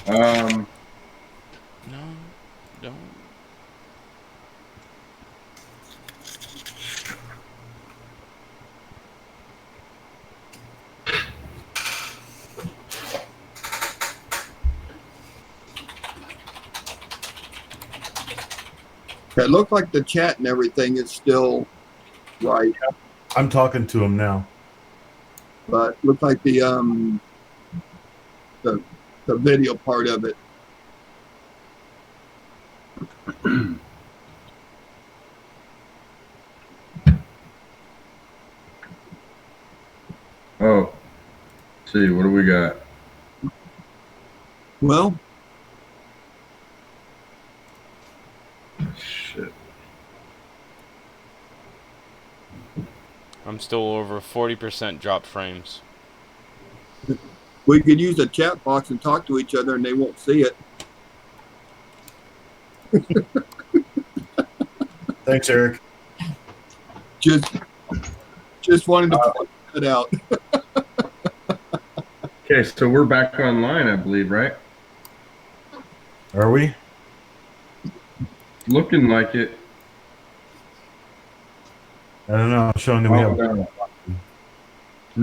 Um, No, don't. It looked like the chat and everything is still right, I'm talking to him now. but looks like the the video part of it. oh, let's see, what do we got? Well, Shit. I'm still over 40% dropped frames. we could use the chat box and talk to each other, and they won't see it. Thanks, Eric. Just wanted to point that out. Okay, so we're back online, I believe, right? Are we? Looking like it. I don't know. I'm showing that we have. no.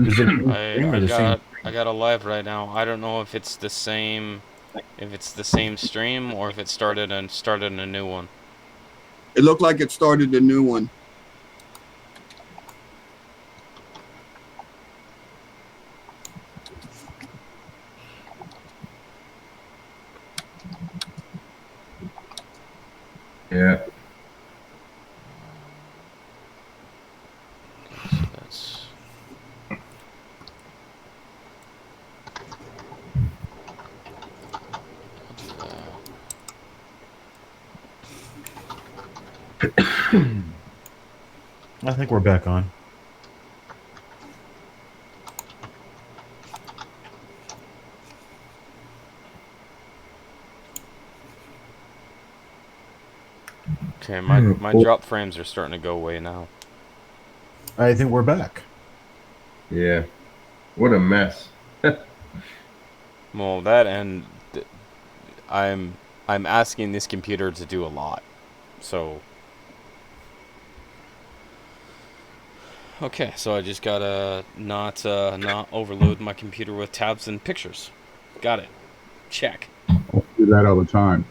Is it the same or the same? I got a live right now. I don't know if it's the same stream or if it started a new one. It looked like it started a new one. Yeah. So that's I think we're back on. okay. My drop frames are starting to go away now. I think we're back. Yeah. What a mess. Well, that and I'm asking this computer to do a lot, so. Okay, so I just gotta not overload my computer with tabs and pictures. Got it. Check. I do that all the time.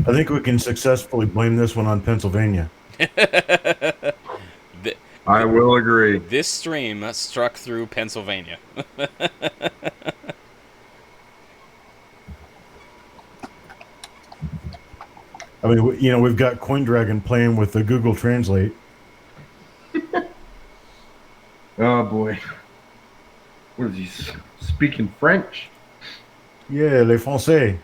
I think we can successfully blame this one on Pennsylvania. I will agree. This stream struck through Pennsylvania. I mean, you know, we've got CoinDragon playing with the Google Translate. Oh boy. What is he speaking French? Yeah, les Français.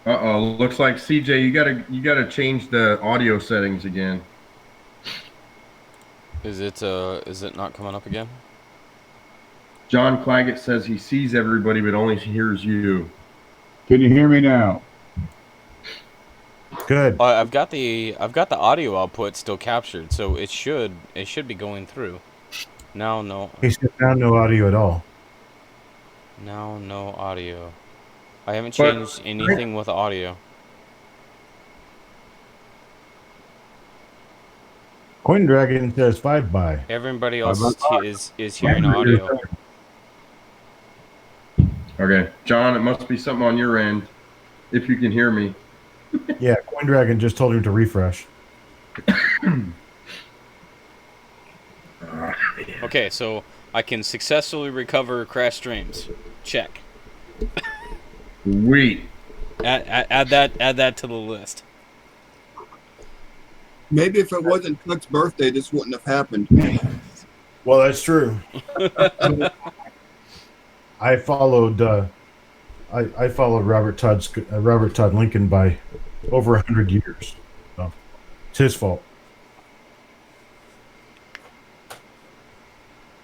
Uh-oh, looks like CJ, you gotta change the audio settings again. Is it not coming up again? John Claggett says he sees everybody but only hears you. Can you hear me now? Good. I've got the audio output still captured, so it should be going through. Now no. He said now no audio at all. Now no audio. I haven't changed anything with audio. CoinDragon says 5 by. Everybody else is hearing audio. Okay, John, it must be something on your end, if you can hear me. Yeah, CoinDragon just told him to refresh. Okay, so I can successfully recover crash streams. Check. Sweet. Add that to the list. Maybe if it wasn't Cook's birthday, this wouldn't have happened. Well, that's true. I followed Robert Todd Lincoln by over 100 years. So it's his fault.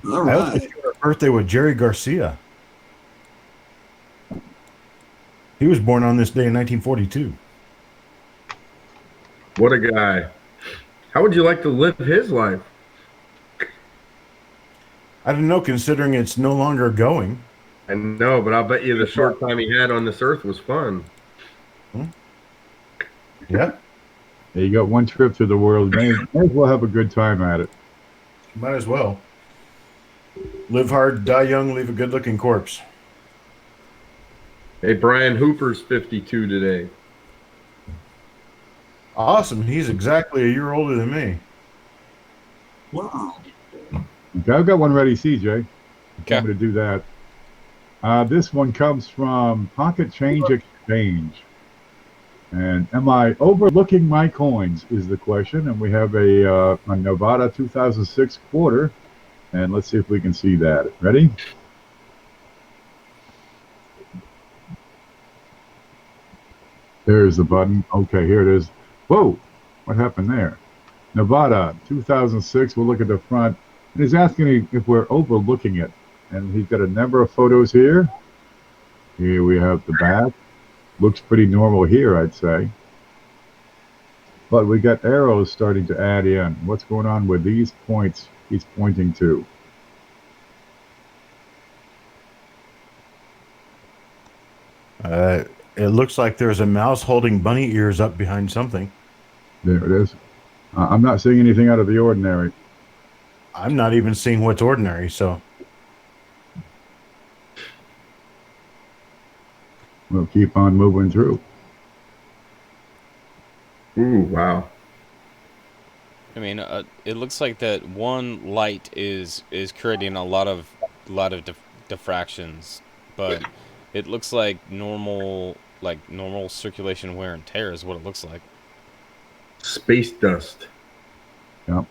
All I also right. shared a birthday with Jerry Garcia. He was born on this day in 1942. What a guy. How would you like to live his life? I don't know, considering it's no longer going. I know, but I'll bet you the short time he had on this earth was fun. Yeah, You got one trip to the world. May as well have a good time at it. might as well. Live hard, die young, leave a good-looking corpse. Hey, Brian Hooper's 52 today. Awesome. He's exactly a year older than me. Wow. Okay, I've got one ready, CJ. Okay. I'm going to do that. This one comes from Pocket Change Exchange. And am I overlooking my coins is the question. And we have a Nevada 2006 quarter. And let's see if we can see that. Ready? There's the button. Okay, here it is. Whoa, what happened there? Nevada 2006. We'll look at the front. And he's asking if we're overlooking it. And he's got a number of photos here. Here we have the back. Looks pretty normal here, I'd say. But we got arrows starting to add in. What's going on with these points he's pointing to? It looks like there's a mouse holding bunny ears up behind something. There it is. I'm not seeing anything out of the ordinary. I'm not even seeing what's ordinary, so We'll keep on moving through. Ooh, wow. I mean, it looks like that one light is creating a lot of diffractions, but it looks like normal circulation wear and tear is what it looks like. Space dust. Yep.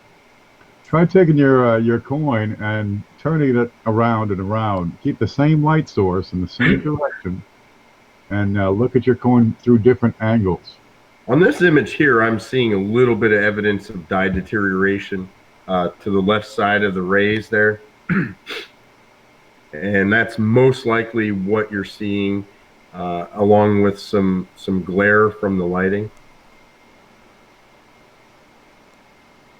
Try taking your coin and turning it around and around. Keep the same light source in the same direction, and look at your coin through different angles. On this image here, I'm seeing a little bit of evidence of dye deterioration to the left side of the rays there. And that's most likely what you're seeing, along with some glare from the lighting.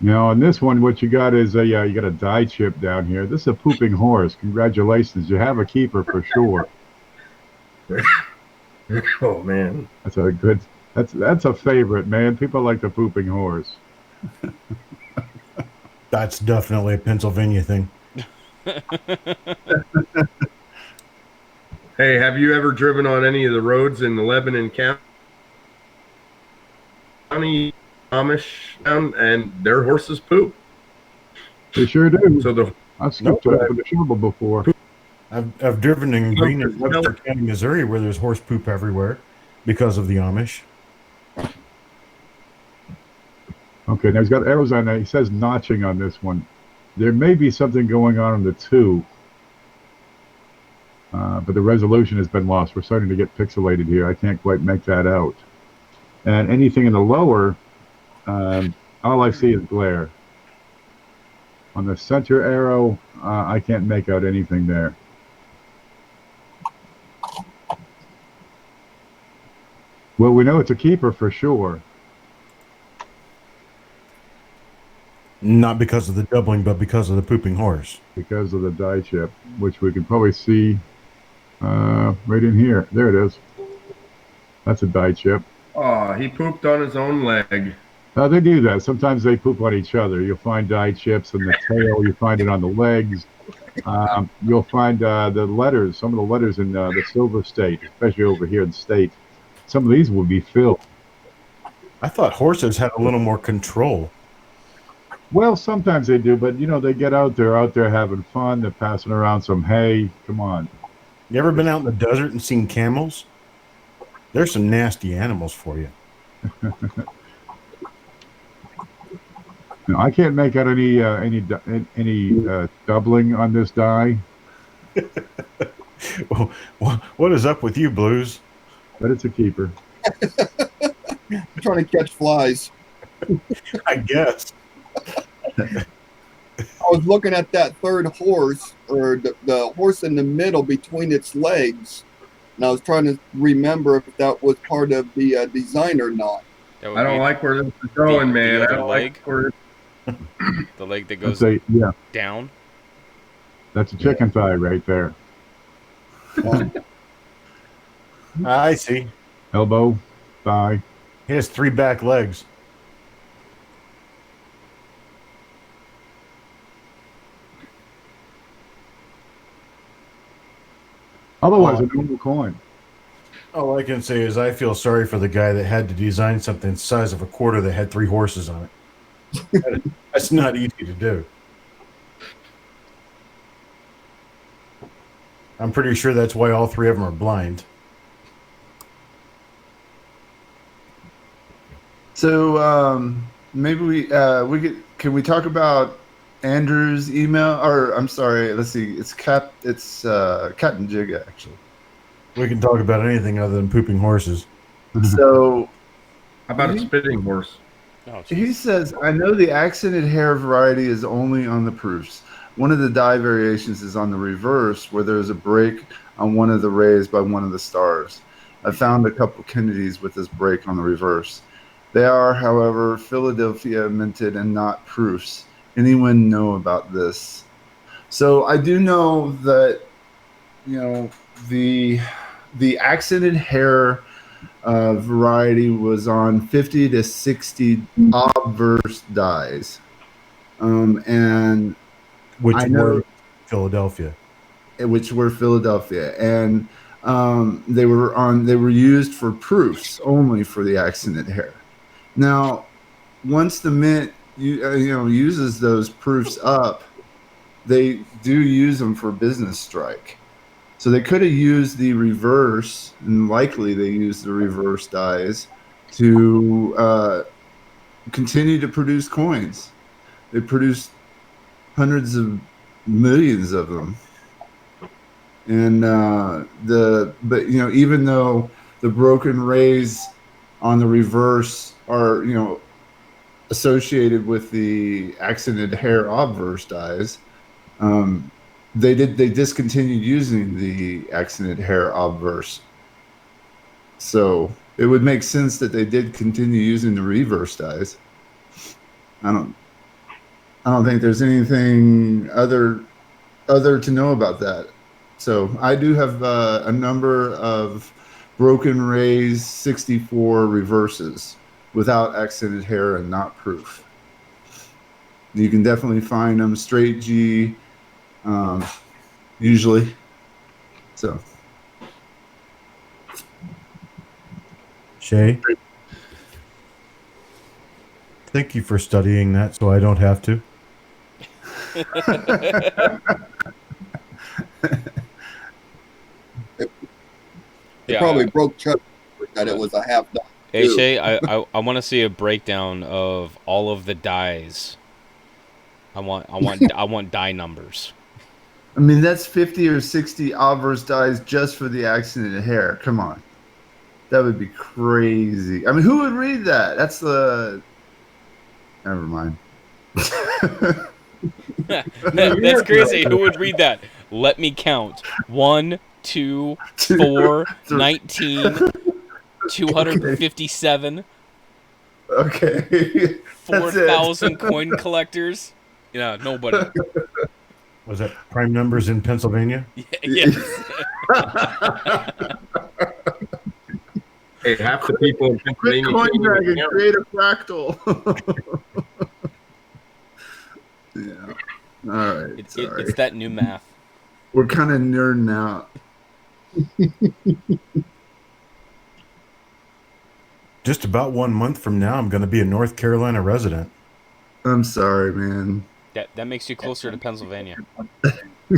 Now on this one, what you got is you got a dye chip down here. This is a pooping horse. Congratulations, you have a keeper for sure. Oh man, That's a good. That's a favorite, man. People like the pooping horse. that's definitely a Pennsylvania thing. hey, have you ever driven on any of the roads in the Lebanon County, Amish town, and their horses poop? They sure do. So I've scooped it up with a shovel before. I've driven in Green and Webster County, Missouri, where there's horse poop everywhere because of the Amish. Okay, now he's got arrows on there. He says notching on this one. There may be something going on in the two, but the resolution has been lost. We're starting to get pixelated here. I can't quite make that out. And anything in the lower, all I see is glare. On the center arrow, I can't make out anything there. Well, we know it's a keeper for sure. Not because of the doubling, but because of the pooping horse. Because of the dye chip, which we can probably see right in here. There it is. That's a dye chip. oh, he pooped on his own leg. They do that. Sometimes they poop on each other. You'll find dye chips in the tail. You find it on the legs. You'll find the letters, some of the letters in the Silver State, especially over here in the state. Some of these will be filled. I thought horses had a little more control. Well, sometimes they do, but they get out there having fun. They're passing around some hay. Come on. You ever been out in the desert and seen camels? There's some nasty animals for you. No, I can't make out any doubling on this die. Well, what is up with you, Blues? But it's a keeper. I'm trying to catch flies. I guess. I was looking at that third horse, or the horse in the middle between its legs, and I was trying to remember if that was part of the design or not. I don't like where this is going, man. I other don't leg? like where The leg that goes Yeah. down. That's a chicken thigh right there. I see. Elbow, thigh. He has 3 back legs. Otherwise, a normal coin. All I can say is I feel sorry for the guy that had to design something the size of a quarter that had 3 horses on it. That's not easy to do. I'm pretty sure that's why all 3 of them are blind. So maybe we can we talk about Andrew's email? Or I'm sorry, let's see. It's Captain Jig actually. We can talk about anything other than pooping horses. So How about a spitting horse? Oh, he jeez. says, I know the accented hair variety is only on the proofs. One of the die variations is on the reverse, where there's a break on one of the rays by one of the stars. I found a couple Kennedys with this break on the reverse. They are, however, Philadelphia minted and not proofs. Anyone know about this? So I do know that, the accented hair variety was on 50 to 60 obverse dies. And Which I know- were Philadelphia. which were Philadelphia, and they were used for proofs only for the accented hair. Now, once the mint uses those proofs up, they do use them for business strike. So they could have used the reverse, and likely they used the reverse dies to continue to produce coins. They produced hundreds of millions of them. And even though the broken rays on the reverse are associated with the accented hair obverse dies, they discontinued using the accented hair obverse. So it would make sense that they did continue using the reverse dies. I don't think there's anything other to know about that. So I do have a number of broken rays 64 reverses without accented hair and not proof. You can definitely find them straight G, usually. So Shay, thank you for studying that so I don't have to. It probably broke Chuck that it was a half die. Hey Shay, I want to see a breakdown of all of the dies. I want die numbers. I mean, that's 50 or 60 obverse dies just for the accented hair. Come on. That would be crazy. I mean, who would read that? That's the... Never mind. That's crazy. Who would read that? Let me count. 1, 2, 4, 19, 257, Okay. 4,000 coin collectors. Yeah, nobody. Was that prime numbers in Pennsylvania? Yes. Hey, half the people in Quick Pennsylvania coin can't even dragon, count. create a fractal. Yeah. All right. Sorry. It's that new math. We're kind of nerding out. Just about 1 month from now, I'm going to be a North Carolina resident. I'm sorry, man. That makes you closer to Pennsylvania.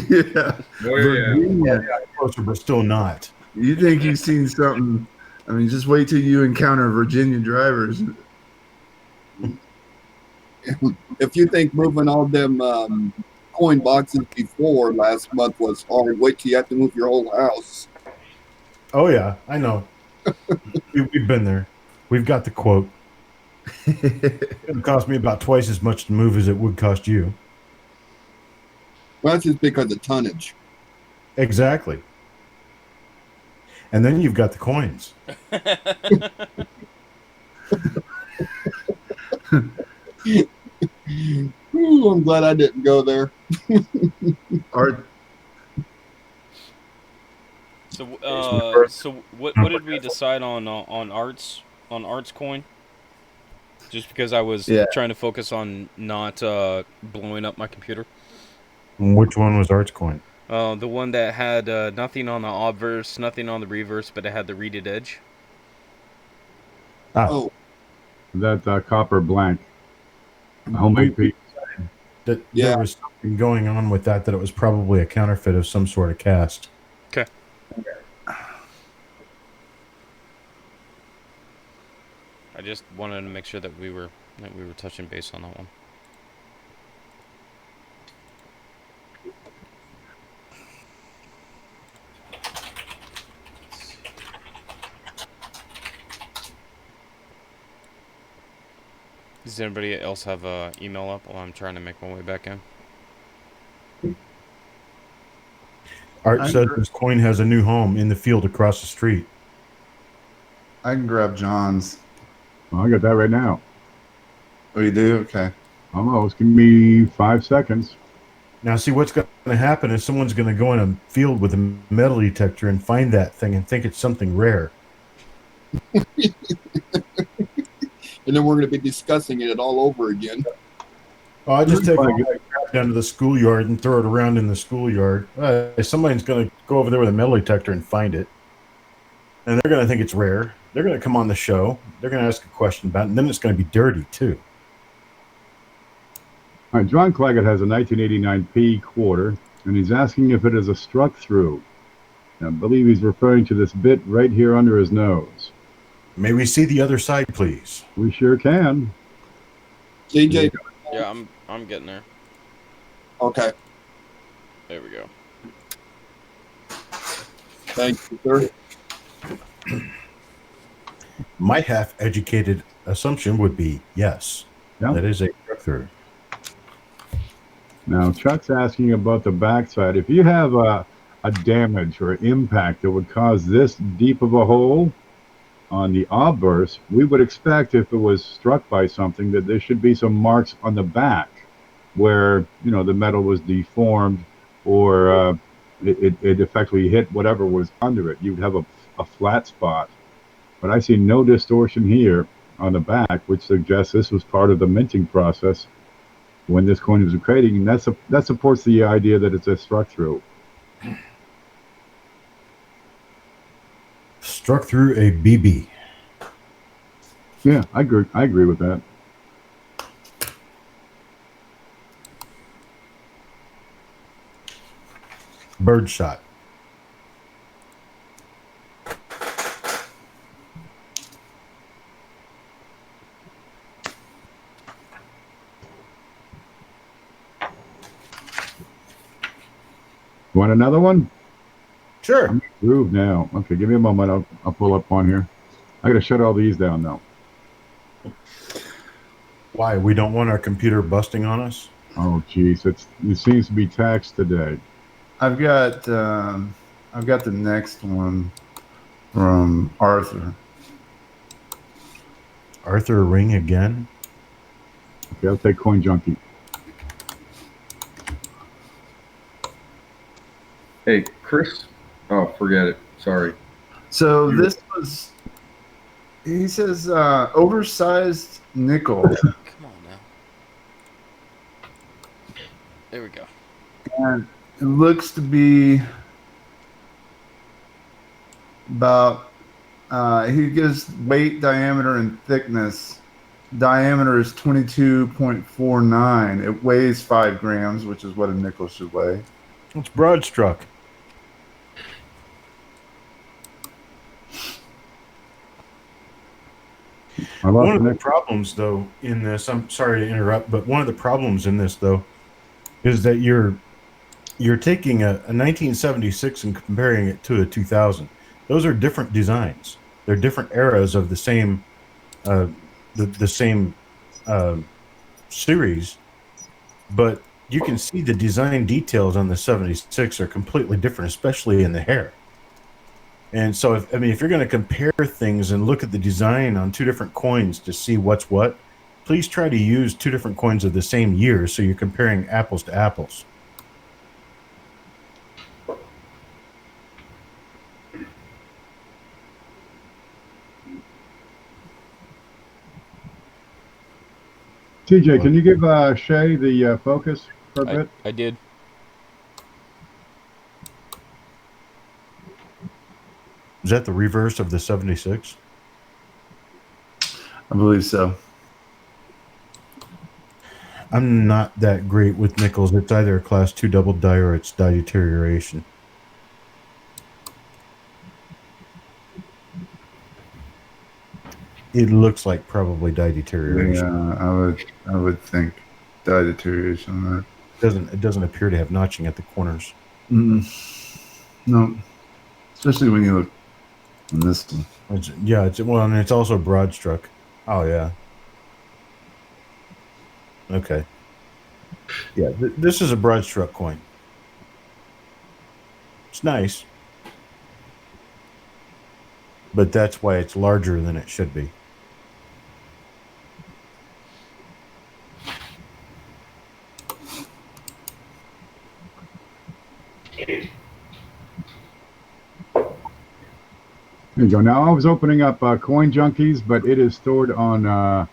Yeah. Oh, yeah. Virginia. Closer, but still not. You think you've seen something? I mean, just wait till you encounter Virginia drivers. If you think moving all them coin boxes before last month was hard, wait till you have to move your whole house. Oh, yeah, I know. We've been there. We've got the quote. It would cost me about twice as much to move as it would cost you. Well, that's just because of tonnage. Exactly. And then you've got the coins. Ooh, I'm glad I didn't go there. Art. So what did we decide on arts coin? Just because I was Yeah. trying to focus on not blowing up my computer. Which one was Arts Coin? The one that had nothing on the obverse, nothing on the reverse, but it had the reeded edge. Oh, That copper blank. Homemade piece. That Yeah. there was something going on with that it was probably a counterfeit of some sort of cast. Okay. I just wanted to make sure that we were touching base on that one. Does anybody else have a email up while I'm trying to make my way back in? Art said this coin has a new home in the field across the street. I can grab John's. Well, I got that right now. Oh, you do? Okay. Almost. Give me 5 seconds. Now, see, what's going to happen is someone's going to go in a field with a metal detector and find that thing and think it's something rare. and then we're going to be discussing it all over again. Oh, I just take all that crap down to the schoolyard and throw it around in the schoolyard. Somebody's going to go over there with a metal detector and find it. And they're going to think it's rare. They're going to come on the show. They're going to ask a question about it, and then it's going to be dirty, too. All right, John Claggett has a 1989 P quarter, and he's asking if it is a struck through. I believe he's referring to this bit right here under his nose. May we see the other side, please? We sure can. CJ, Yeah, I'm getting there. okay. There we go. Thank you, sir. My half-educated assumption would be yes. Yeah. That is a struck through. Now, Chuck's asking about the backside. If you have a damage or impact that would cause this deep of a hole on the obverse, we would expect if it was struck by something that there should be some marks on the back where, you know, the metal was deformed or it effectively hit whatever was under it. You'd have a flat spot. But I see no distortion here on the back, which suggests this was part of the minting process when this coin was creating, and that supports the idea that it's a struck through. Struck through a BB. Yeah, I agree with that. Bird shot. Want another one? Sure. I'm groove now. Okay, give me a moment. I'll pull up one here. I got to shut all these down now. Why? We don't want our computer busting on us? Oh, geez, it seems to be taxed today. I've got the next one from Arthur. Arthur Ring again? Okay, I'll take Coin Junkie. Hey, Chris. Oh, forget it. Sorry. So this was, he says, oversized nickel. Come on now. There we go. And it looks to be about, he gives weight, diameter, and thickness. Diameter is 22.49. It weighs 5 grams, which is what a nickel should weigh. It's broad struck. One of the problems, though, in this, I'm sorry to interrupt, but one of the problems in this, though, is that you're taking a 1976 and comparing it to a 2000. Those are different designs. They're different eras of the same series, but you can see the design details on the 76 are completely different, especially in the hair. And so, if you're going to compare things and look at the design on two different coins to see what's what, please try to use two different coins of the same year so you're comparing apples to apples. TJ, can you give Shay the focus for a bit? I did. Is that the reverse of the 76? I believe so. I'm not that great with nickels. It's either a class 2 double die or it's die deterioration. It looks like probably die deterioration. Yeah, I would think die deterioration on that. It doesn't appear to have notching at the corners. No, especially when you look on this one. And it's also broad struck. Oh yeah. Okay. Yeah, this is a broad struck coin. It's nice, but that's why it's larger than it should be. There you go. Now I was opening up Coin Junkies, but it is stored on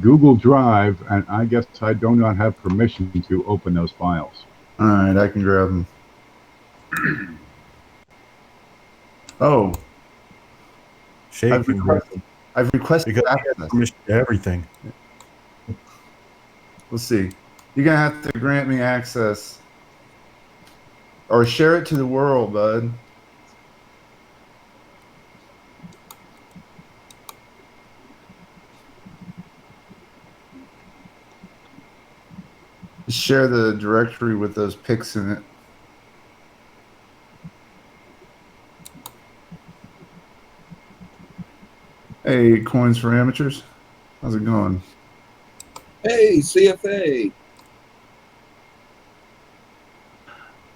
Google Drive, and I guess I do not have permission to open those files. All right, I can grab them. Oh, I've requested because access. permission to everything. Let's see. You're gonna have to grant me access, or share it to the world, bud. Share the directory with those pics in it. Hey, Coins for Amateurs. How's it going? Hey, CFA.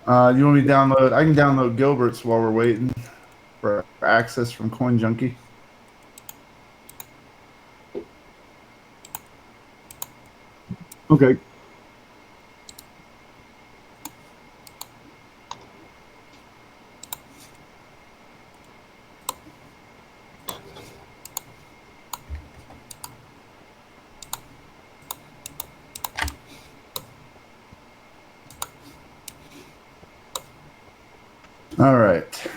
You want me to download? I can download Gilbert's while we're waiting for access from Coin Junkie. Okay. All right.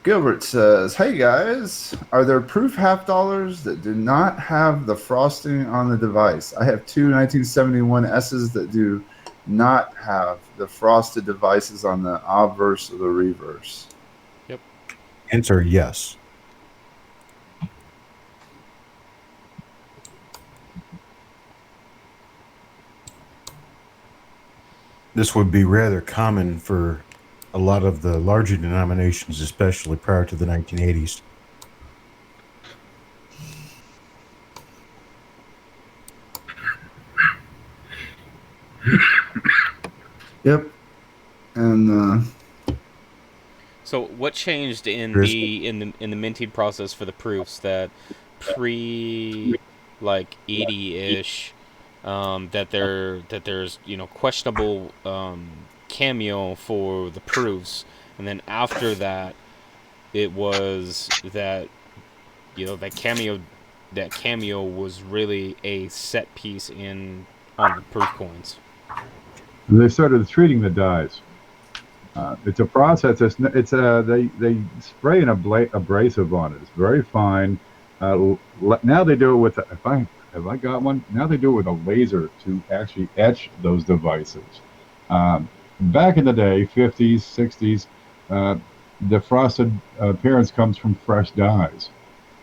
Gilbert says, "Hey guys, are there proof half dollars that do not have the frosting on the device? I have two 1971 S's that do not have the frosted devices on the obverse or the reverse." Yep. Answer yes. This would be rather common for a lot of the larger denominations, especially prior to the 1980s. Yep. And So what changed in Chris? the minting process for the proofs that pre like 80-ish that there's questionable cameo for the proofs, and then after that it was that that cameo was really a set piece on the proof coins. And they started treating the dies. It's a process. They spray an abrasive on it. It's very fine. Now they do it with have I got one? Now they do it with a laser to actually etch those devices. Back in the day, 50s, 60s, the frosted appearance comes from fresh dyes.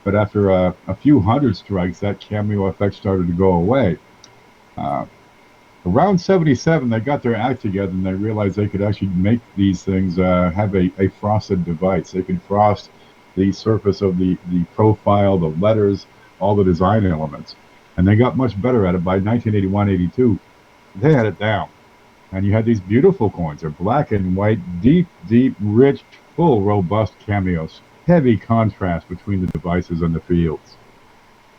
But after a few hundred strikes, that cameo effect started to go away. Around 77, they got their act together and they realized they could actually make these things have a frosted device. They could frost the surface of the profile, the letters, all the design elements. And they got much better at it. By 1981, 82, they had it down. And you had these beautiful coins. They're black and white, deep, rich, full, robust cameos. Heavy contrast between the devices and the fields.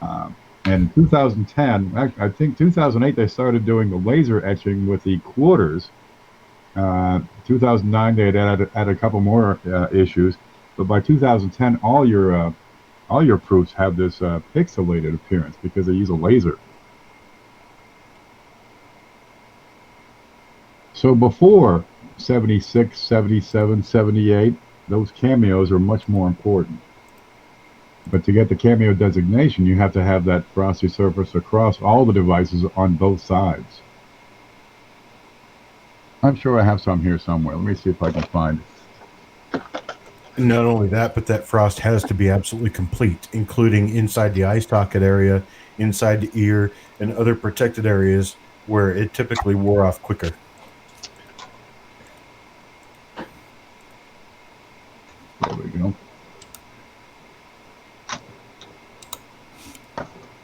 And in 2010, I think 2008, they started doing the laser etching with the quarters. 2009, they had added a couple more issues. But by 2010, all your all your proofs have this pixelated appearance because they use a laser. So before 76, 77, 78, those cameos are much more important. But to get the cameo designation, you have to have that frosty surface across all the devices on both sides. I'm sure I have some here somewhere. Let me see if I can find it. Not only that, but that frost has to be absolutely complete, including inside the eye socket area, inside the ear, and other protected areas where it typically wore off quicker. There we go.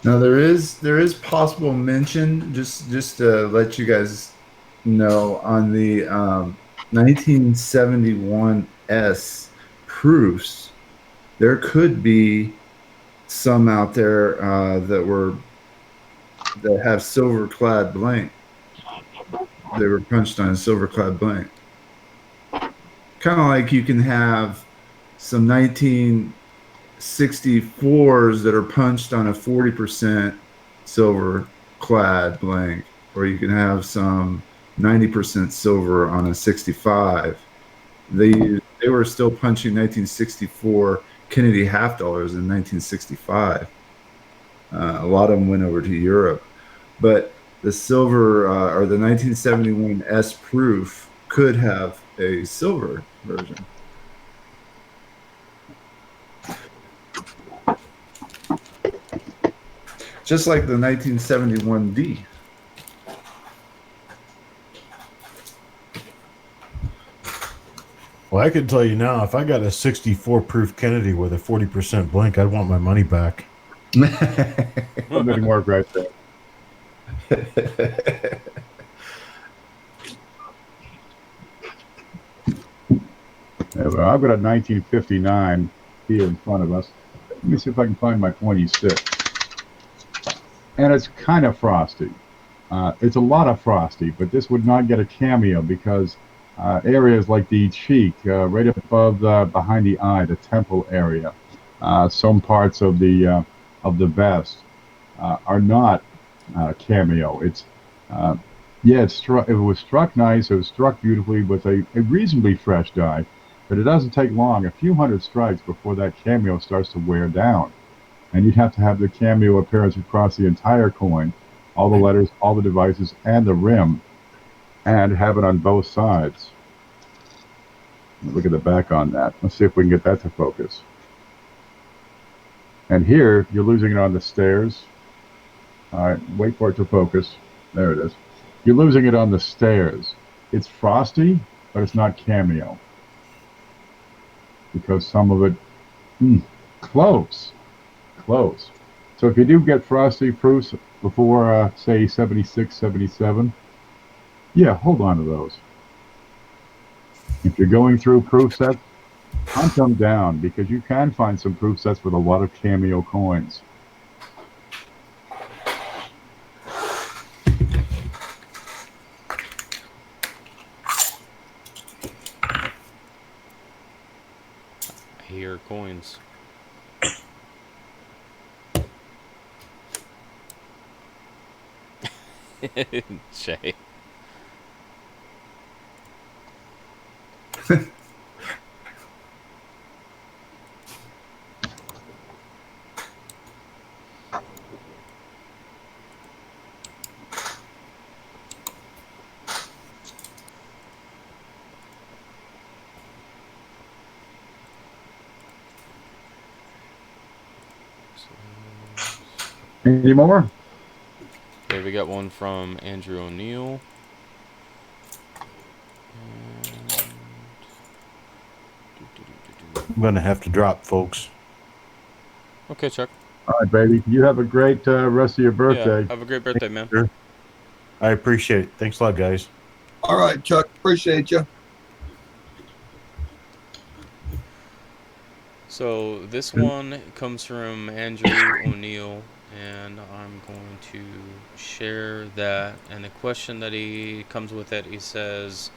Now there is possible mention, just to let you guys know, on the 1971 S proofs, there could be some out there that have silver clad blank. They were punched on a silver clad blank. Kind of like you can have some 1964s that are punched on a 40% silver clad blank, or you can have some 90% silver on a 65. They were still punching 1964 Kennedy half dollars in 1965. A lot of them went over to Europe, but the silver or the 1971 S proof could have a silver version. Just like the 1971 D. Well, I can tell you now, if I got a 64 proof Kennedy with a 40% blank, I'd want my money back. Something work right there. Yeah, well, I've got a 1959 here in front of us. Let me see if I can find my pointy stick. And it's kind of frosty. It's a lot of frosty, but this would not get a cameo because areas like the cheek, right above behind the eye, the temple area, some parts of the vest are not cameo. It's yeah, it was struck nice. It was struck beautifully with a reasonably fresh die, but it doesn't take long, a few hundred strikes before that cameo starts to wear down. And you'd have to have the cameo appearance across the entire coin, all the letters, all the devices, and the rim, and have it on both sides. Look at the back on that. Let's see if we can get that to focus. And here, you're losing it on the stairs. All right, wait for it to focus. There it is. You're losing it on the stairs. It's frosty, but it's not cameo. Because some of it, close. Close. So if you do get frosty proofs before, say, 76, 77, yeah, hold on to those. If you're going through proof sets, hunt them down because you can find some proof sets with a lot of cameo coins. I hear coins. Shay. Any more? Okay, we got one from Andrew O'Neill. I'm going to have to drop, folks. Okay, Chuck. All right, baby. You have a great rest of your birthday. Yeah, have a great birthday, man. Sure. I appreciate it. Thanks a lot, guys. All right, Chuck. Appreciate you. So this one comes from Andrew O'Neill, and I'm going to share that. And the question that he comes with it, he says,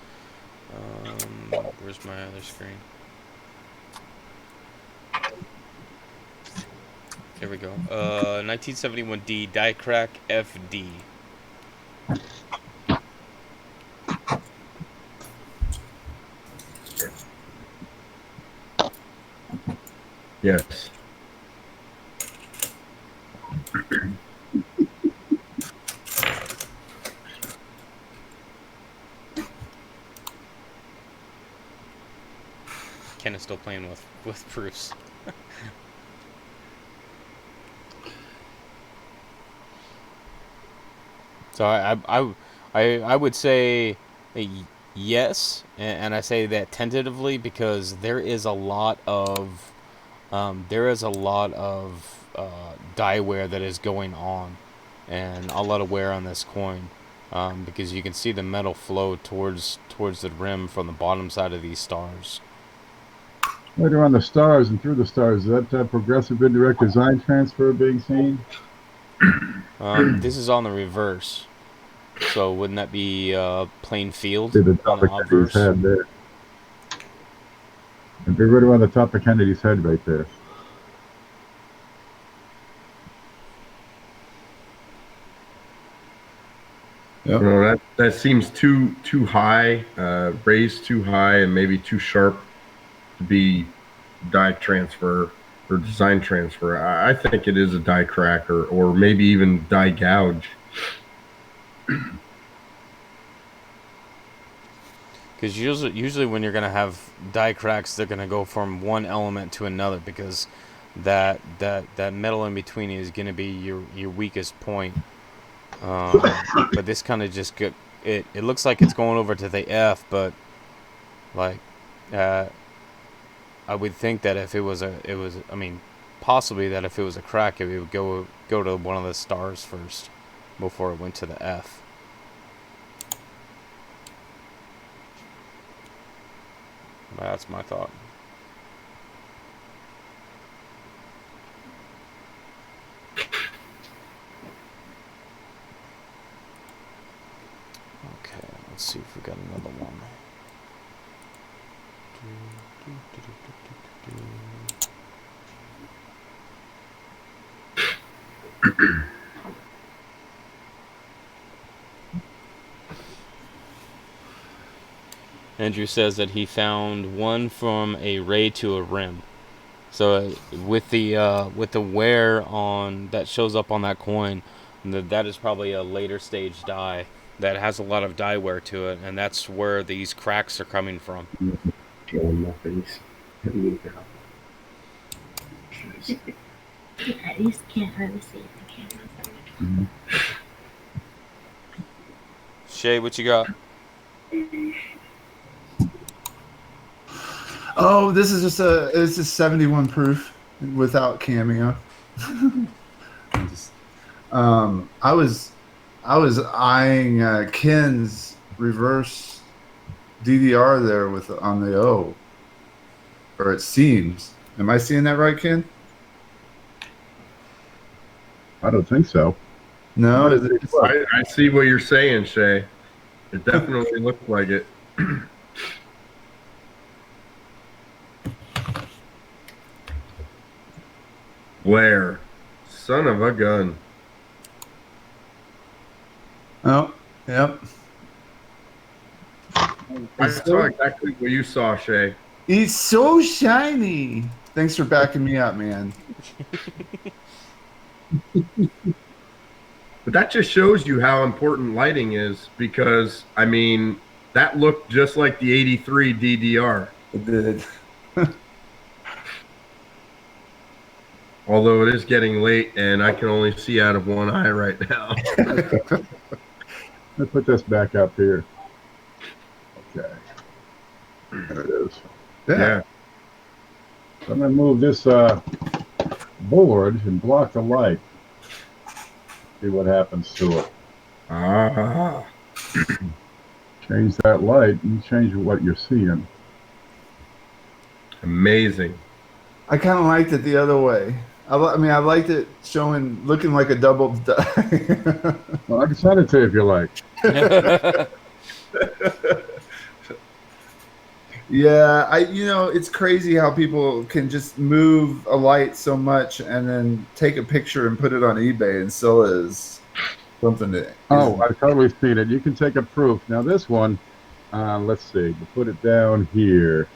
where's my other screen? Here we go. 1971D die crack FD. Yes. Ken is still playing with proofs. So I would say yes, and I say that tentatively because there is a lot of die wear that is going on, and a lot of wear on this coin, because you can see the metal flow towards the rim from the bottom side of these stars. Right around the stars and through the stars, is that progressive indirect design transfer being seen? This is on the reverse, so wouldn't that be plain field See the on top the of Kennedy's obverse? head there. And be right around the top of Kennedy's head right there. Yep. No, that seems too high, raised too high, and maybe too sharp to be die transfer or design transfer. I think it is a die crack or maybe even die gouge. Because usually when you're gonna have die cracks, they're gonna go from one element to another because that metal in between is gonna be your weakest point. But this kind of just it looks like it's going over to the F, but like I would think that if it was possibly that if it was a crack, it would go to one of the stars first before it went to the F. That's my thought. Okay, let's see if we got another one. Andrew says that he found one from a ray to a rim. So with the wear on that shows up on that coin, that is probably a later stage die that has a lot of die wear to it, and that's where these cracks are coming from. At least can't hardly see the camera. Shay, what you got? Oh, this is just 71 proof without cameo. I was eyeing Ken's reverse DDR there on the O, or it seems. Am I seeing that right, Ken? I don't think so. No, I see what you're saying, Shay. It definitely looked like it. Where? Son of a gun. Oh, yep. I saw exactly what you saw, Shay. It's so shiny. Thanks for backing me up, man. But that just shows you how important lighting is because, I mean, that looked just like the 83 DDR. It did. Although it is getting late and I can only see out of one eye right now. Let's put this back up here. Okay. There it is. Yeah. So I'm going to move this board and block the light. See what happens to it. Ah. Change that light and change what you're seeing. Amazing. I kind of liked it the other way. I liked it looking like a double die. Well, I can send it to you if you like. Yeah, it's crazy how people can just move a light so much and then take a picture and put it on eBay and sell it as something that Oh, isn't. I've totally seen it. You can take a proof. Now this one, let's see. We'll put it down here.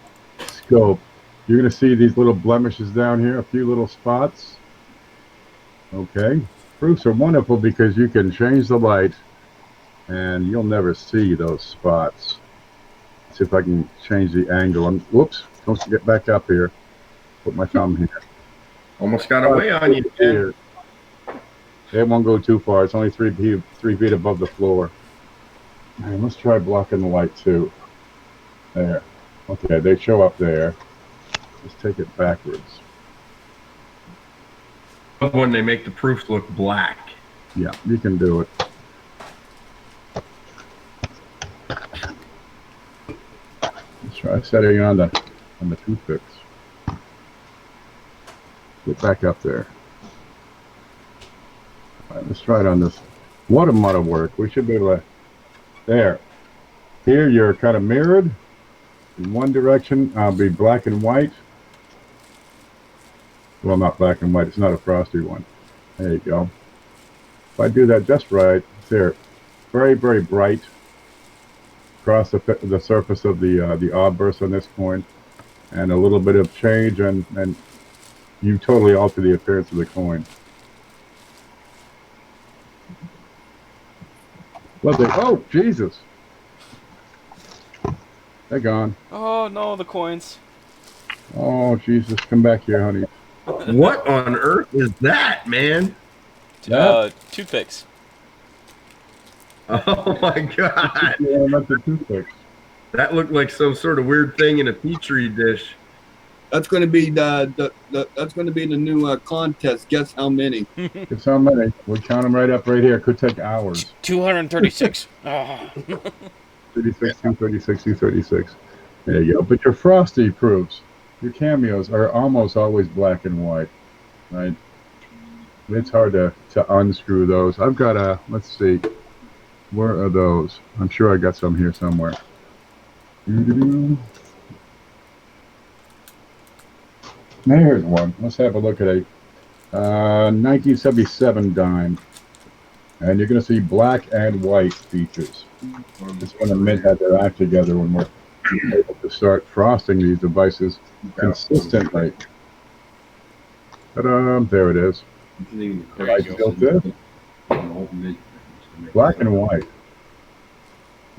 Scope. You're going to see these little blemishes down here, a few little spots. Okay. Proofs are wonderful because you can change the light and you'll never see those spots. See if I can change the angle. And whoops, don't get back up here. Put my thumb here. Almost got away on you, man. Here. It won't go too far. It's only 3 feet above the floor. And let's try blocking the light too. There. Okay, they show up there. Let's take it backwards. When they make the proofs look black. Yeah, you can do it. Let's try setting on the toothpicks. Get back up there. All right, let's try it on this. What a lot of work. We should be able to. There. Here you're kind of mirrored. In one direction, I'll be black and white. Well, not black and white. It's not a frosty one. There you go. If I do that just right, there, very, very bright across the surface of the obverse on this coin, and a little bit of change, and you totally alter the appearance of the coin. Oh, Jesus! They're gone. Oh no, the coins. Oh, Jesus! Come back here, honey. What on earth is that, man? Toothpicks. Oh my God! Yeah, that's a toothpick. That looked like some sort of weird thing in a petri dish. That's going to be that's going to be the new contest. Guess how many? Guess how many? We count them right up right here. Could take hours. 236. 36, 236, 236. There you go. But your frosty proofs, your cameos are almost always black and white, right? It's hard to unscrew those. I've got let's see. Where are those? I'm sure I got some here somewhere. There's one. Let's have a look at a 1977 dime. And you're going to see black and white features. It's when the Mint had their act together when we're able to start frosting these devices consistently. Ta-da! There it is. Black and white.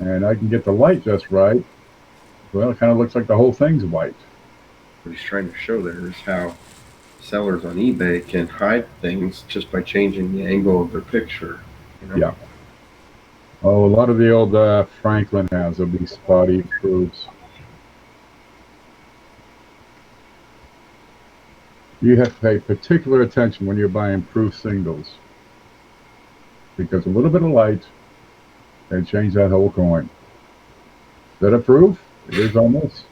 And I can get the light just right. Well, it kind of looks like the whole thing's white. What he's trying to show there is how sellers on eBay can hide things just by changing the angle of their picture. You know? Yeah. Oh, a lot of the old Franklin has of these spotty proofs. You have to pay particular attention when you're buying proof singles, because a little bit of light can change that whole coin. Is that a proof? It is on this.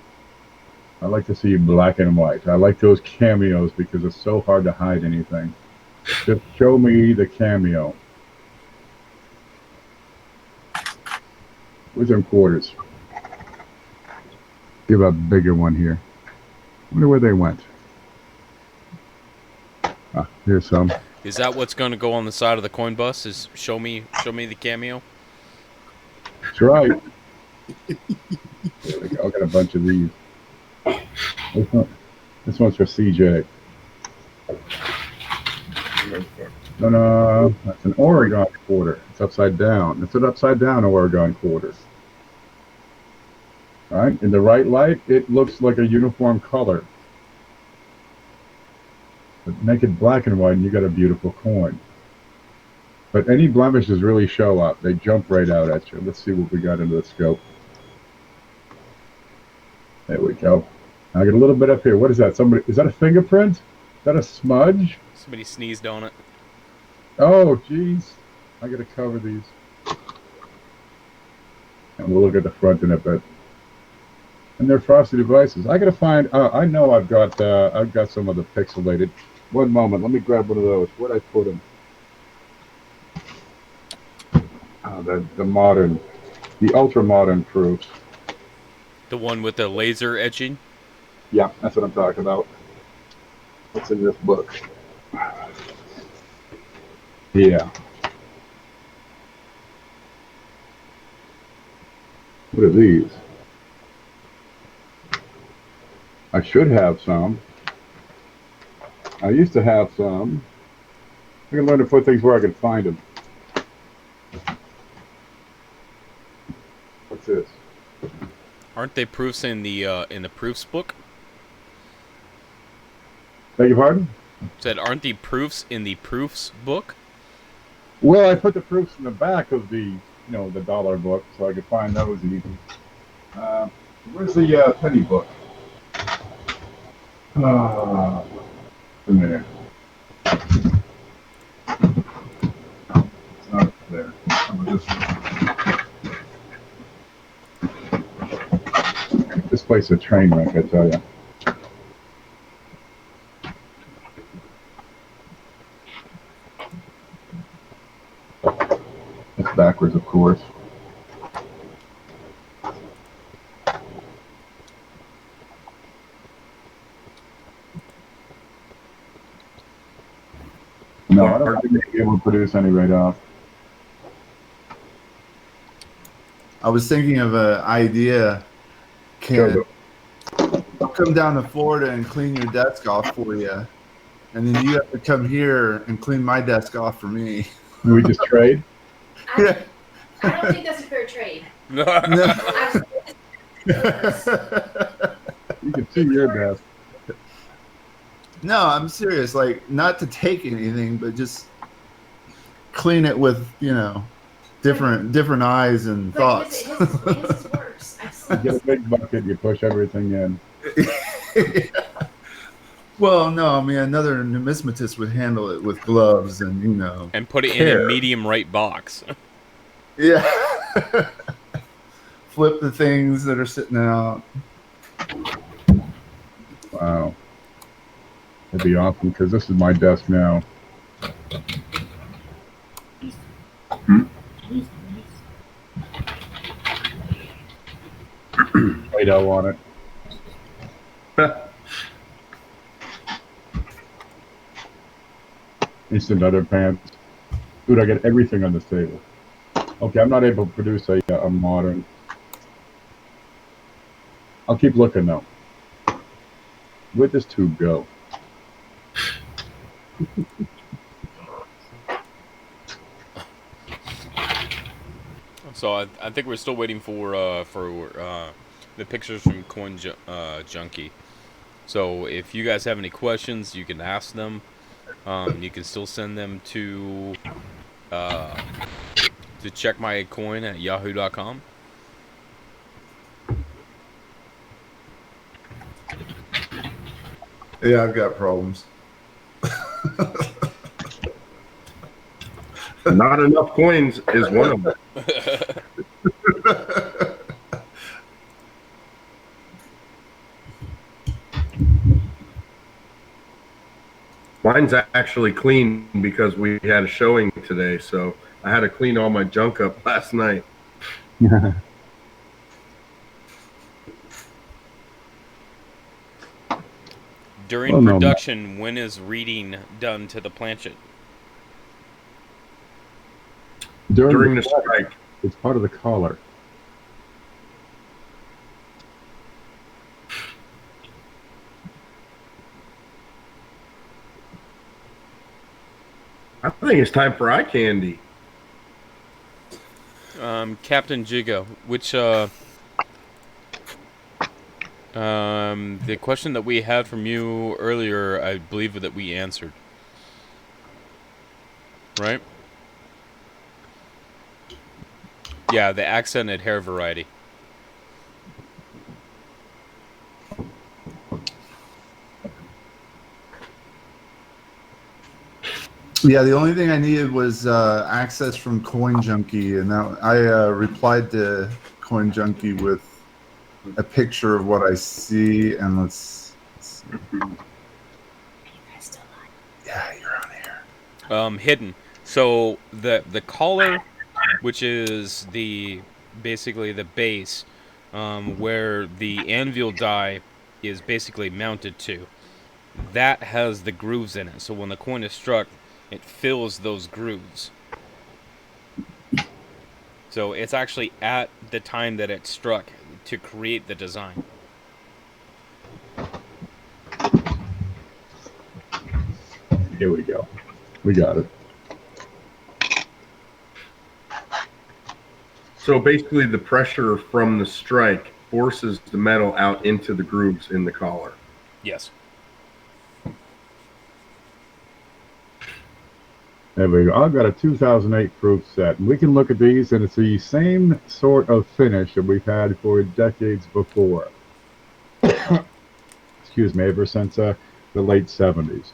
I like to see black and white. I like those cameos because it's so hard to hide anything. Just show me the cameo. Where's them quarters? Give a bigger one here. Wonder where they went. Ah, here's some. Is that what's going to go on the side of the coin bus? Is show me the cameo? That's right. There we go. I got a bunch of these. This one's for CJ. No, that's an Oregon quarter. It's upside down. It's an upside down Oregon quarter. All right, in the right light, it looks like a uniform color. But make it black and white, and you got a beautiful coin. But any blemishes really show up. They jump right out at you. Let's see what we got into the scope. There we go. I got a little bit up here. What is that? Somebody? Is that a fingerprint? Is that a smudge? Somebody sneezed on it. Oh, geez. I got to cover these. And we'll look at the front in a bit. And they're frosty devices. I got to find. I know I've got some of the pixelated. One moment. Let me grab one of those. Where'd I put them? The modern, the ultra modern proofs. The one with the laser etching? Yeah, that's what I'm talking about. What's in this book? Yeah. What are these? I should have some. I used to have some. I can learn to put things where I can find them. What's this? Aren't they proofs in the proofs book? Beg your pardon? Said, aren't the proofs in the proofs book? Well, I put the proofs in the back of the, the dollar book, so I could find those easy. Where's the penny book? In there. No, it's not there. How about this one? This place is a train wreck, I tell you. It's backwards, of course. No, I don't think they'll be able to produce any right off. I was thinking of an idea. I'll come down to Florida and clean your desk off for you, and then you have to come here and clean my desk off for me. We just trade? Yeah. I don't think that's a fair trade. No. You can see your desk. No, I'm serious. Like, not to take anything, but just clean it with, different eyes and But thoughts. his is worse. I've You seen get a big bucket, you push everything in. Well, no, I mean, another numismatist would handle it with gloves and, And put it in care. a medium right box. Yeah. Flip the things that are sitting out. Wow. That'd be awesome, because this is my desk now. Play-Doh on it. Instant underpants. Dude, I get everything on this table. Okay, I'm not able to produce a modern. I'll keep looking though. Where'd this tube go? So I think we're still waiting for the pictures from Coin Junkie. So if you guys have any questions, you can ask them. You can still send them to checkmycoin@yahoo.com. Yeah, I've got problems. Not enough coins is one of them. Mine's actually clean because we had a showing today, so I had to clean all my junk up last night. During production, when is reading done to the planchet? During the strike. It's part of the collar. I think it's time for eye candy. Captain Jigo, which the question that we had from you earlier, I believe that we answered. Right? Yeah, the accented hair variety. Yeah, the only thing I needed was access from Coin Junkie, and that I replied to Coin Junkie with a picture of what I see, and let's see. Yeah, you're on here. Hidden. So the collar, which is basically the base, where the anvil die is basically mounted to, that has the grooves in it. So when the coin is struck, it fills those grooves. So it's actually at the time that it struck to create the design. Here we go. We got it. So basically, the pressure from the strike forces the metal out into the grooves in the collar. Yes. There we go. I've got a 2008 proof set. And we can look at these, and it's the same sort of finish that we've had for decades before. Excuse me, ever since the late 70s.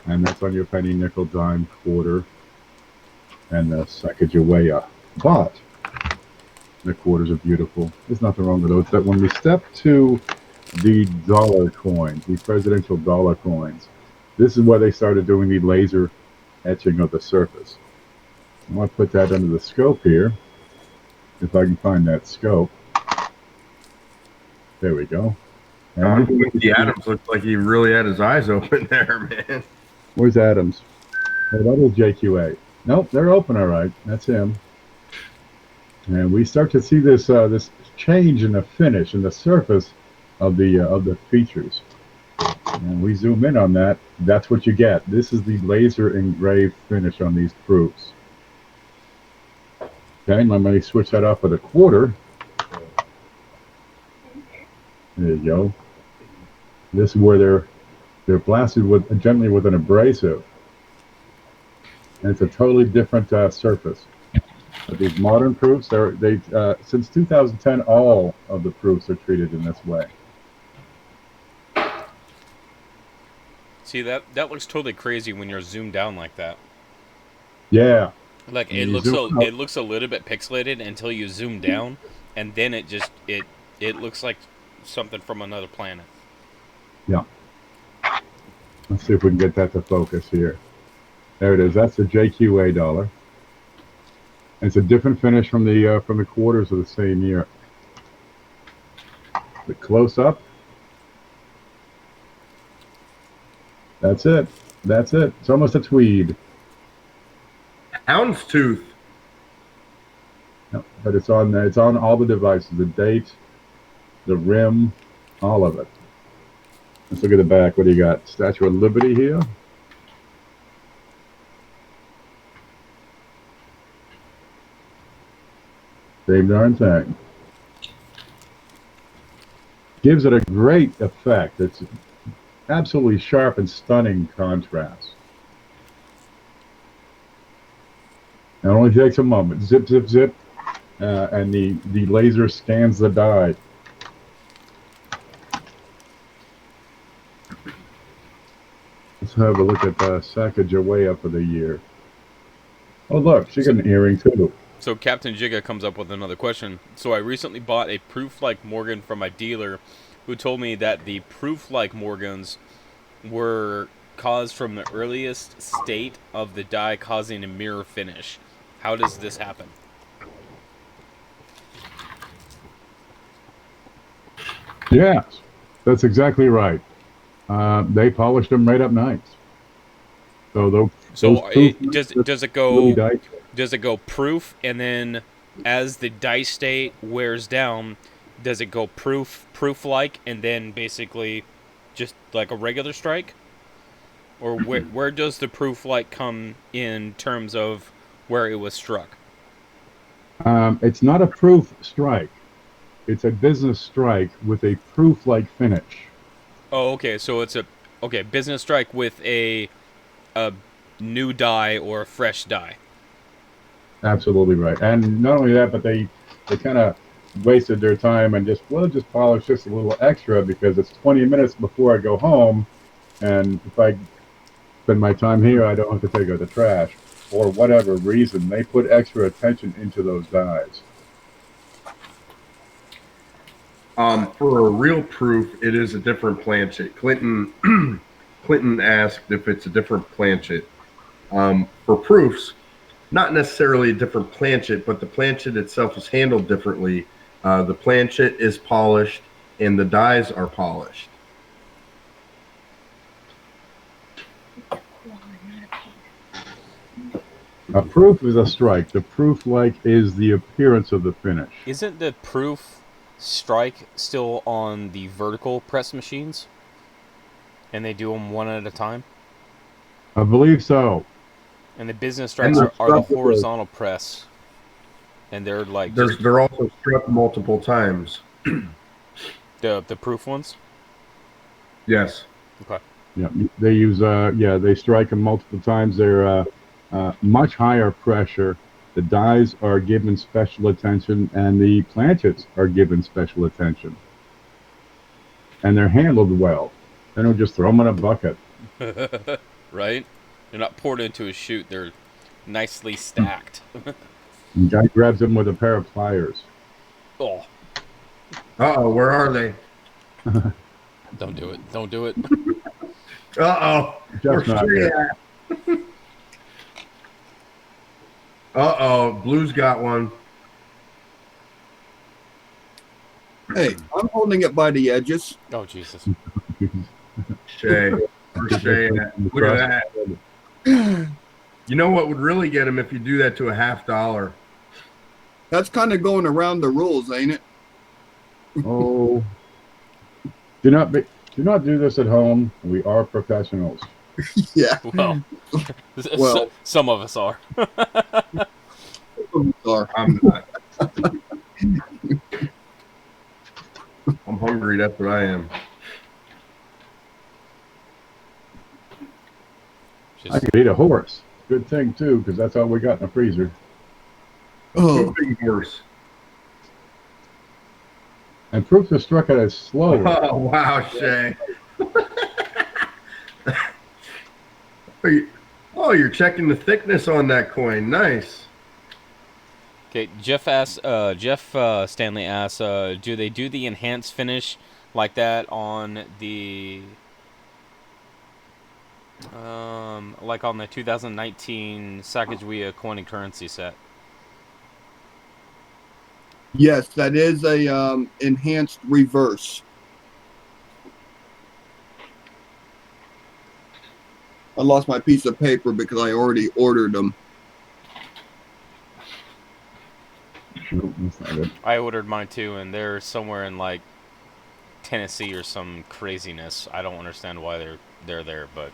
And that's on your penny, nickel, dime, quarter, and the Sacagawea. But the quarters are beautiful. There's nothing wrong with those. But when we step to the dollar coins, the presidential dollar coins, this is where they started doing the laser etching of the surface. I want to put that under the scope here, if I can find that scope. There we go. And The Adams looked like he really had his eyes open there, man. where's Adams? Oh, that is JQA. Nope, they're open all right. That's him. And we start to see this this change in the finish and the surface of the features. And we zoom in on that. That's what you get. This is the laser engraved finish on these proofs. Okay, let me switch that off with a quarter. There you go. This is where they're blasted with gently with an abrasive, and it's a totally different surface. But these modern proofs, they since 2010, all of the proofs are treated in this way. See, that looks totally crazy when you're zoomed down like that. Yeah. Like it looks a little bit pixelated until you zoom down, and then it looks like something from another planet. Yeah. Let's see if we can get that to focus here. There it is. That's the JQA dollar. It's a different finish from the quarters of the same year. The close up. That's it. That's it. It's almost a tweed. Houndstooth. No, but it's on all the devices. The date, the rim, all of it. Let's look at the back. What do you got? Statue of Liberty here. Same darn thing. Gives it a great effect. It's absolutely sharp and stunning contrast. It only takes a moment. Zip, zip, zip. And the laser scans the die. Let's have a look at Sacagawea for the year. Oh, look, she got an earring too. So Captain Jigga comes up with another question. So I recently bought a proof-like Morgan from my dealer, who told me that the proof-like Morgans were caused from the earliest state of the die causing a mirror finish. How does this happen? Yes, that's exactly right. They polished them right up nice. So does it go proof, and then as the die state wears down, does it go proof like, and then basically just like a regular strike? Or where does the proof like come in terms of where it was struck? It's not a proof strike. It's a business strike with a proof-like finish. Oh, okay. So it's a business strike with a new die or a fresh die. Absolutely right. And not only that, but they kind of wasted their time and just polish just a little extra because it's 20 minutes before I go home, and if I spend my time here, I don't have to take out the trash. For whatever reason, they put extra attention into those dies. For a real proof, it is a different planchet. Clinton asked if it's a different planchet. For proofs, not necessarily a different planchet, but the planchet itself is handled differently The planchet is polished, and the dies are polished. A proof is a strike. The proof like is the appearance of the finish. Isn't the proof strike still on the vertical press machines? And they do them one at a time? I believe so. And the business strikes are the horizontal press. And they're like They're also struck multiple times. the proof ones? Yes. Okay. Yeah, they use they strike them multiple times. They're much higher pressure. The dies are given special attention, and the planchets are given special attention. And they're handled well. They don't just throw them in a bucket. Right? They're not poured into a chute. They're nicely stacked. The guy grabs them with a pair of pliers. Oh, Uh-oh, where are they? don't do it. Don't do it. Uh-oh. Just not Where's she here. at? Uh-oh, Blue's got one. Hey, I'm holding it by the edges. Oh, Jesus. Shay. Where's Shay at? Look at that. You know what would really get him if you do that to a $50? That's kind of going around the rules, ain't it? Oh, do not do this at home. We are professionals. Yeah. Well, Well. some of us are. Or- I'm not. I'm hungry, that's what I am. I could eat a horse. Good thing too, because that's all we got in the freezer. Oh, Pooping horse. And proof is struck at a slow. Oh, wow, Shay. You're checking the thickness on that coin. Nice. Okay, Jeff Stanley asks, do they do the enhanced finish like that on the like on the 2019 Sacagawea coin and currency set? yes, that is a enhanced reverse. I lost my piece of paper because I already ordered them. Nope, that's not it. I ordered mine too, and they're somewhere in like Tennessee or some craziness. I don't understand why they're there, but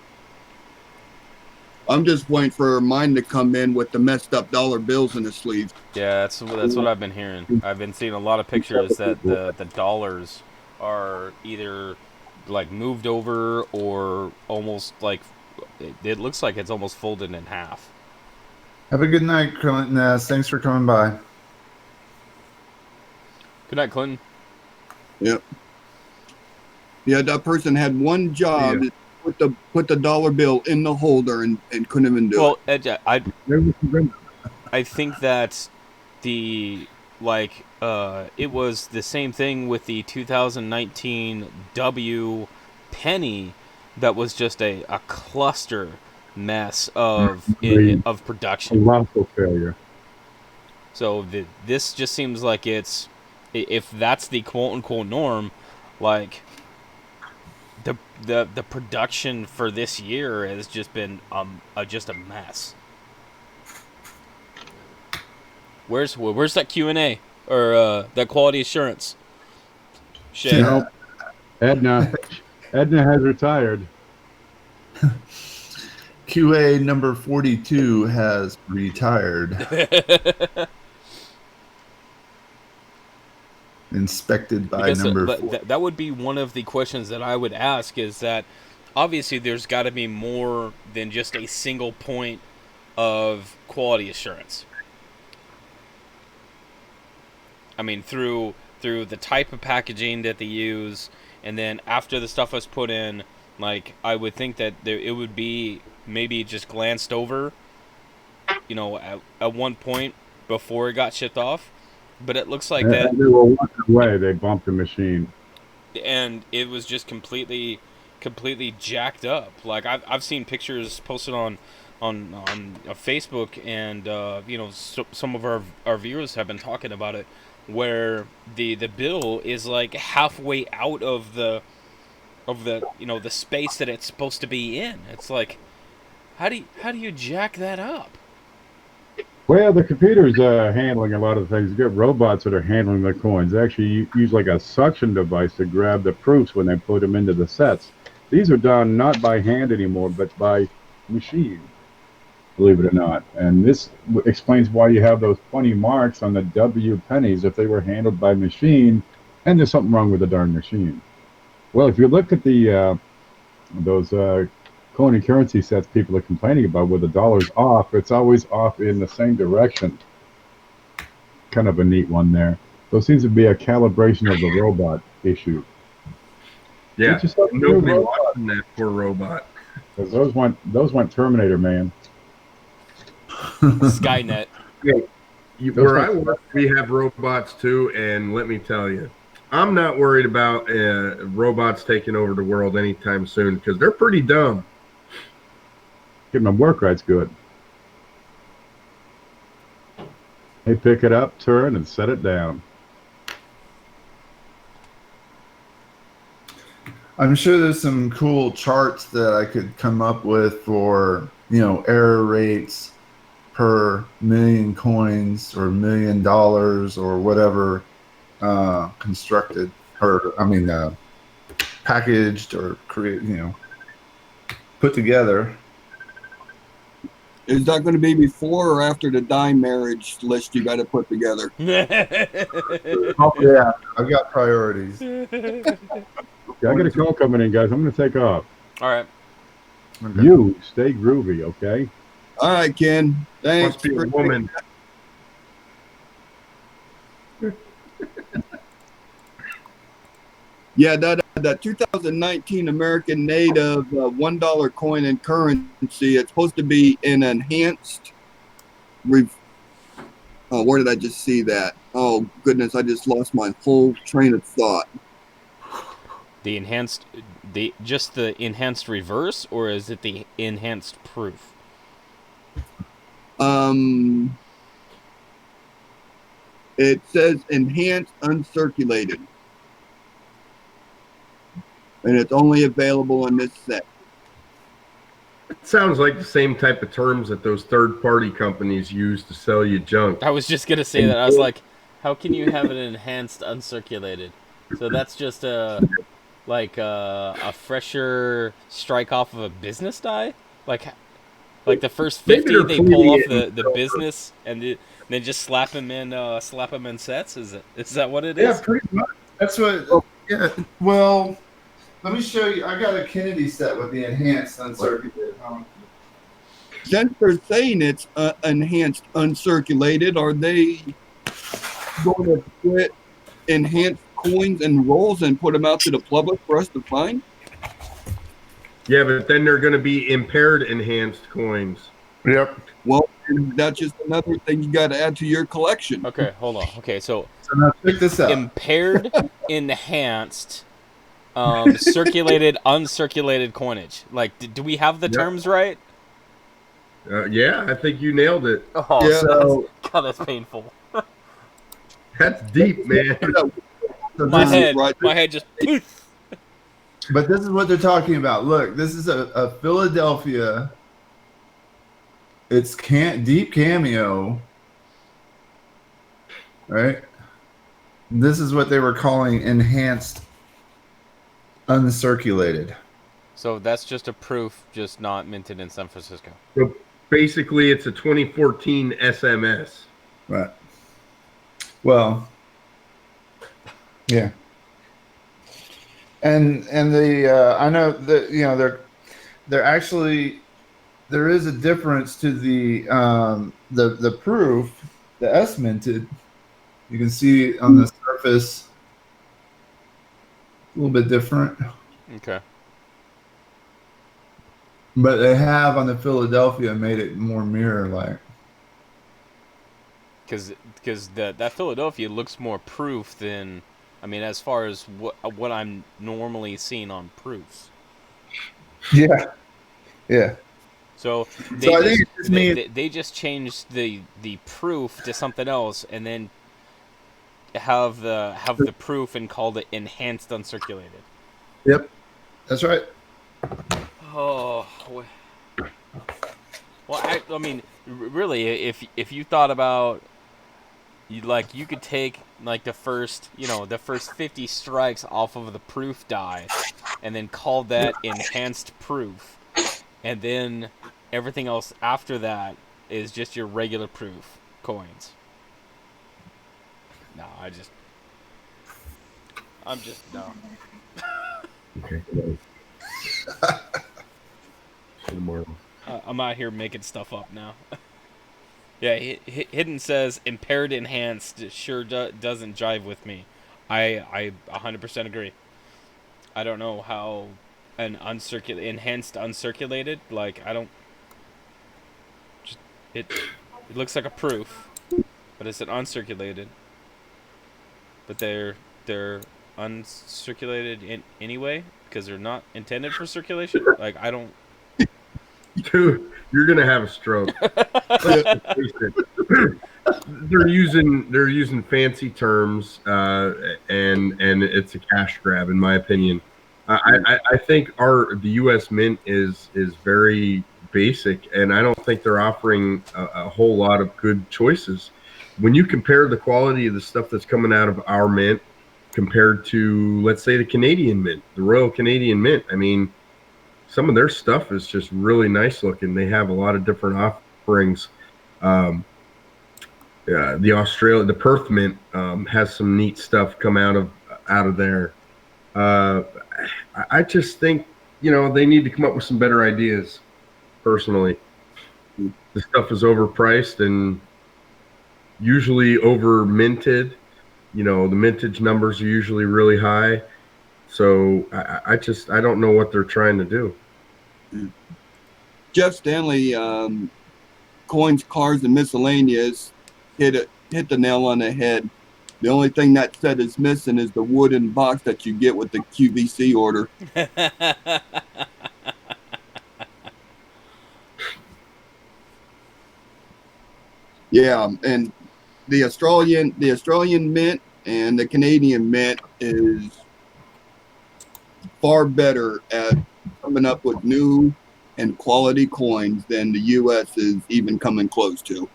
I'm just waiting for mine to come in with the messed up dollar bills in the sleeves. yeah, that's what I've been hearing. I've been seeing a lot of pictures that the dollars are either like moved over or almost like it looks like it's almost folded in half. Have a good night, Clinton S. Thanks for coming by. Good night, Clinton. Yep. Yeah, that person had one job: Yeah. put the dollar bill in the holder and couldn't even do Well, it. I think that the it was the same thing with the 2019 W penny that was just a cluster mess of A production. colossal failure. So this just seems like it's, if that's the quote unquote norm, like the production for this year has just been just a mess. Where's that Q&A or that quality assurance? Shay. Nope. Edna has retired. QA number 42 has retired. Inspected by Because number 4. that would be one of the questions that I would ask, is that obviously there's got to be more than just a single point of quality assurance. I mean, through the type of packaging that they use, and then after the stuff was put in, like, I would think that it would be maybe just glanced over, at one point before it got shipped off. But it looks like that, They were walking away. They bumped the machine. and it was just completely jacked up. Like I've seen pictures posted on on Facebook, and some of our viewers have been talking about it, where the bill is like halfway out of the the space that it's supposed to be in. It's like, how do you jack that up? Well, the computer's handling a lot of things. You got robots that are handling the coins. They actually use like a suction device to grab the proofs when they put them into the sets. These are done not by hand anymore, but by machine, believe it or not. And this explains why you have those funny marks on the W pennies if they were handled by machine, and there's something wrong with the darn machine. Well, if you look at the those coin and currency sets people are complaining about where the dollar's off, it's always off in the same direction. Kind of a neat one there. So it seems to be a calibration of the robot issue. Yeah, Get yourself a new nobody robot. watching that poor robot. 'Cause those went Terminator, man. Skynet. Where I work, we have robots too, and let me tell you, I'm not worried about robots taking over the world anytime soon because they're pretty dumb. Getting my work right's good. They pick it up, turn, and set it down. I'm sure there's some cool charts that I could come up with for, error rates per million coins or $1 million or whatever constructed or packaged or put together. Is that going to be before or after the die marriage list you got to put together? Oh, yeah, I've got priorities. Okay, I got a call coming in, guys. I'm going to take off. All right. Okay. You stay groovy, okay? All right, Ken. Thanks. Must be a woman. Yeah, that 2019 American Native $1 coin and currency. It's supposed to be an enhanced. Where did I just see that? Oh goodness, I just lost my whole train of thought. The enhanced reverse, or is it the enhanced proof? It says enhanced uncirculated, and it's only available in this set. It sounds like the same type of terms that those third-party companies use to sell you junk. I was just gonna say that. I was like, how can you have an enhanced uncirculated? So that's just a fresher strike off of a business die, like the first 50 they pull off the business and then just slap them in sets. Is that what it is? Yeah, pretty much. That's what. Yeah. Well, let me show you. I got a Kennedy set with the enhanced uncirculated. Since they're saying it's enhanced uncirculated, are they going to put enhanced coins and rolls and put them out to the public for us to find? Yeah, but then they're going to be impaired enhanced coins. Yep. Well, that's just another thing you got to add to your collection. Okay, hold on. Okay, so now check this out. Impaired enhanced circulated uncirculated coinage. Like, do we have the terms right? Yeah, I think you nailed it. Oh, Yeah. so that's painful. That's deep, man. My head just. But this is what they're talking about. Look, this is a Philadelphia. It's deep cameo, right? This is what they were calling enhanced uncirculated. So that's just a proof, just not minted in San Francisco. So basically, it's a 2014 SMS. Right. Well, yeah. And the I know that they're actually, there is a difference to the proof, the S minted. You can see on the surface a little bit different. Okay. But they have on the Philadelphia made it more mirror-like. Because that Philadelphia looks more proof than, I mean, as far as what I'm normally seeing on proofs. Yeah. Yeah. So I think it just means they just changed the proof to something else, and then have the proof and called it enhanced uncirculated. yep, that's right. Oh, well, I mean, really, if you thought about, you could take like the first 50 strikes off of the proof die, and then call that enhanced proof, and then everything else after that is just your regular proof coins. No, I'm just no. Okay. I'm out here making stuff up now. Yeah, Hidden says impaired enhanced sure doesn't jive with me. I 100% agree. I don't know how an enhanced uncirculated, like, I don't just, it looks like a proof, but it's an uncirculated. But they're uncirculated anyway because they're not intended for circulation. Like, I don't. Dude, you're gonna have a stroke. They're using fancy terms, and it's a cash grab, in my opinion. I think the U.S. Mint is very basic, and I don't think they're offering a whole lot of good choices. When you compare the quality of the stuff that's coming out of our mint compared to, let's say, the Canadian Mint, the Royal Canadian Mint, I mean, some of their stuff is just really nice looking. They have a lot of different offerings. The Perth Mint has some neat stuff come out of there. I just think they need to come up with some better ideas. Personally, the stuff is overpriced and usually over minted. The mintage numbers are usually really high. So I don't know what they're trying to do. Jeff Stanley, coins, cars, and miscellaneous hit the nail on the head. The only thing that set is missing is the wooden box that you get with the QVC order. Yeah, and the Australian Mint and the Canadian Mint is far better at coming up with new and quality coins than the U.S. is even coming close to.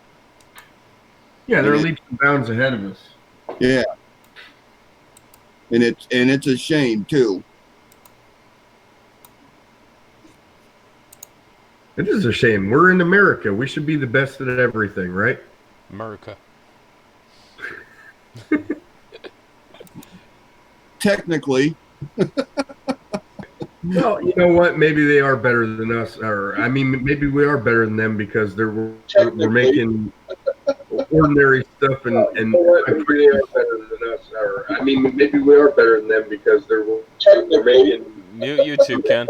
Yeah, they're leaps and bounds ahead of us. Yeah, and it's a shame too. It is a shame. We're in America. We should be the best at everything, right? America. Technically. Well, you know what? Maybe they are better than us, or I mean, maybe we are better than them because we're making ordinary stuff, and I'm pretty are better than us, or I mean, maybe we are better than them because we're making Mute YouTube, Ken.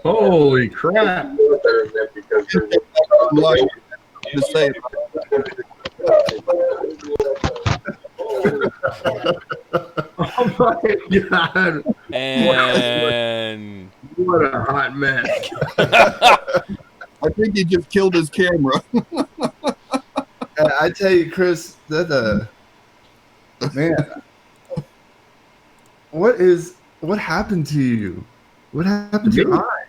Holy crap! To say Oh my god! And What a hot mess! I think he just killed his camera. I tell you, Chris, that man, what happened to you? What happened to your eye?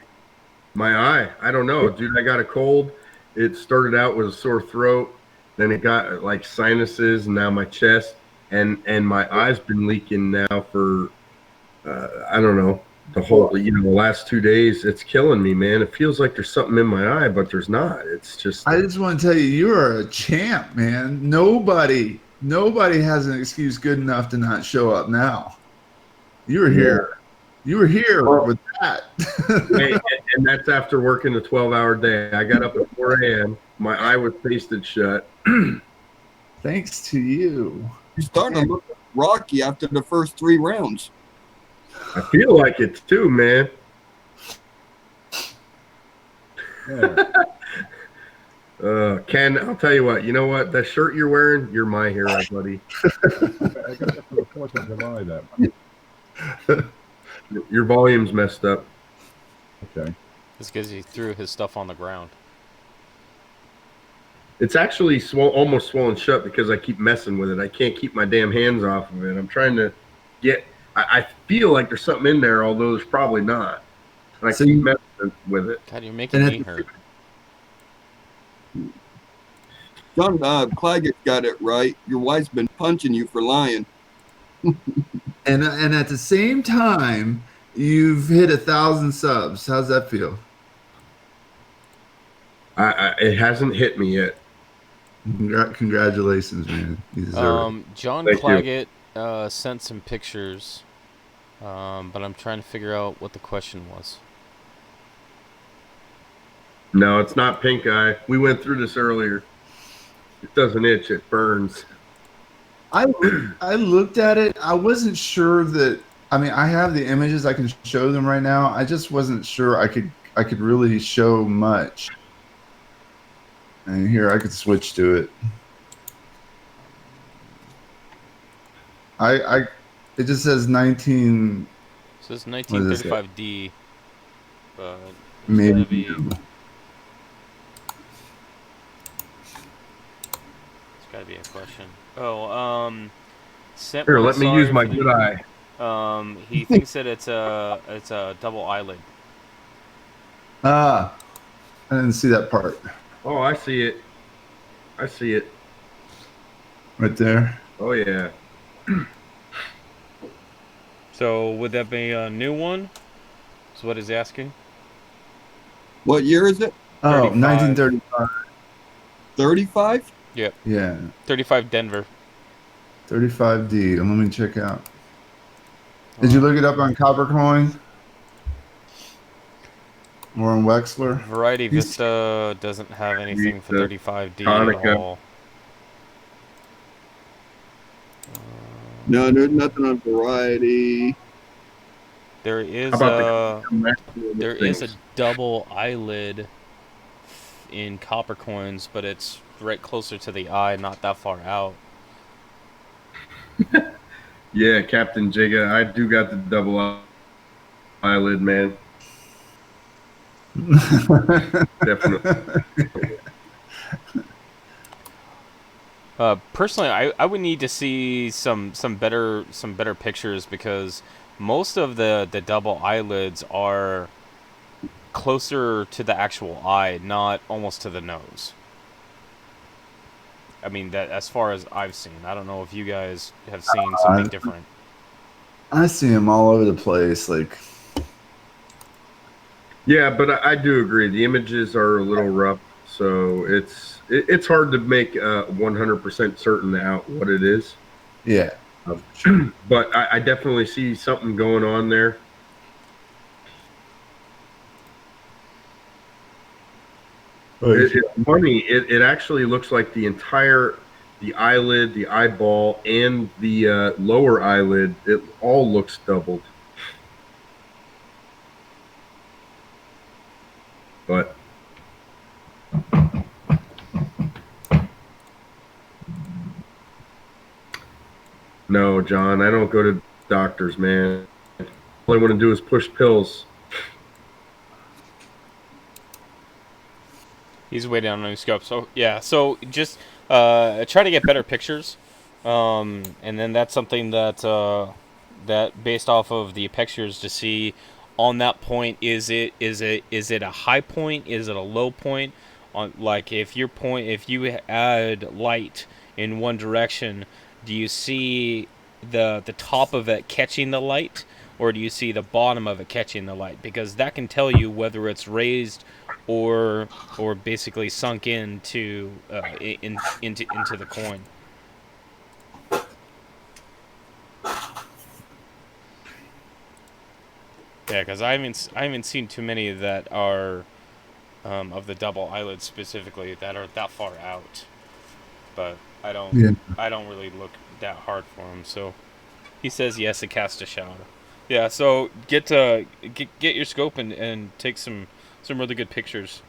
My eye. I don't know, dude. I got a cold. It started out with a sore throat, then it got like sinuses, and now my chest, and my eye's been leaking now for I don't know, the last 2 days. It's killing me, man. It feels like there's something in my eye, but there's not. It's just. I just want to tell you, you are a champ, man. Nobody has an excuse good enough to not show up now. You were here. You were here with that. and that's after working a 12-hour day. I got up at 4 a.m. My eye was pasted shut. Thanks to you. You're starting to look rocky after the first 3 rounds. I feel like it too, man. Ken, I'll tell you what. You know what? That shirt you're wearing, you're my hero, buddy. I got that for the 4th of July, that. Your volume's messed up. Okay. It's because he threw his stuff on the ground. It's actually almost swollen shut because I keep messing with it. I can't keep my damn hands off of it. I'm trying to get. I feel like there's something in there, although there's probably not. And I So keep you, messing with it. God, you're making and me at, hurt. John Claggett's got it right. Your wife's been punching you for lying. and at the same time, you've hit 1,000 subs. How's that feel? It hasn't hit me yet. Congratulations, man. You deserve it. John Thank you. Claggett sent some pictures, but I'm trying to figure out what the question was. No, it's not pink eye. We went through this earlier. It doesn't itch. It burns. I looked at it. I wasn't sure that. I mean, I have the images. I can show them right now. I just wasn't sure I could really show much. And here I could switch to it. It just says 19. It says 1935D, but it's Maybe. gotta be. It's gotta be a question. Oh, sent Here, one. let me Sorry use my for the- good eye. He thinks that it's a double eyelid. Ah, I didn't see that part Oh, I see it. I see it. right there. Oh yeah. So would that be a new one? Is what he's asking. What year is it? Oh, 35. 1935. 35? Yep. Yeah, 35 Denver. 35D. Let me check out. Did you look it up on Copper Coin or on Wexler? Variety He's- Vista doesn't have anything for the 35D Hanukkah. at all. No, there's nothing on Variety. There is How about there is a double eyelid in copper coins, but it's right closer to the eye, not that far out. Yeah, Captain Jigga. I do got the double eyelid, man. Definitely. Personally, I would need to see some better pictures because most of the double eyelids are closer to the actual eye, not almost to the nose. I mean, that as far as I've seen. I don't know if you guys have seen something different. I see them all over the place. Like, Yeah, but I do agree. The images are a little rough, so it's hard to make 100% certain out what it is. yeah. But I definitely see something going on there. It's funny. It actually looks like the eyelid, the eyeball, and the lower eyelid, it all looks doubled. But no, John, I don't go to doctors, man. All I want to do is push pills. He's waiting on a new scope. So yeah, so just try to get better pictures, and then that's something that that based off of the pictures to see on that point, is it a high point, is it a low point? On like if you add light in one direction, do you see the top of it catching the light, or do you see the bottom of it catching the light? Because that can tell you whether it's raised or basically sunk into into the coin. Yeah, because I haven't seen too many that are of the double eyelids specifically that are that far out. But I don't really look that hard for them. So he says yes, it casts a shadow. Yeah, so get your scope and take some really good pictures.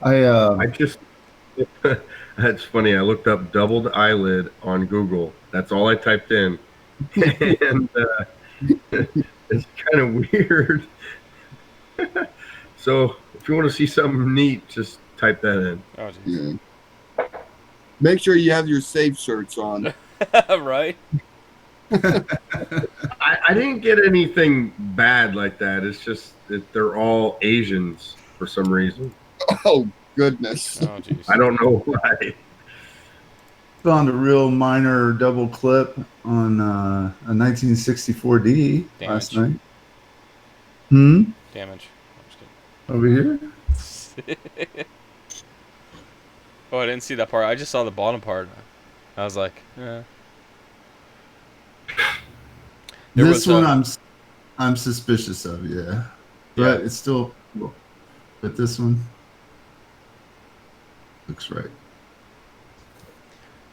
I just that's funny. I looked up doubled eyelid on Google. That's all I typed in, and it's kind of weird. So if you want to see something neat, just type that in. Oh, jeez. Yeah. Make sure you have your safe shirts on. Right? I didn't get anything bad like that. It's just that they're all Asians for some reason. Oh goodness. Oh, jeez. I don't know why. Found a real minor double clip on a 1964D last Damage. night. Hmm? Damage. I'm just Over here? kidding. Oh, I didn't see that part. I just saw the bottom part. I was like, eh. There This was, one I'm suspicious of, yeah. But it's still cool. But this one looks right.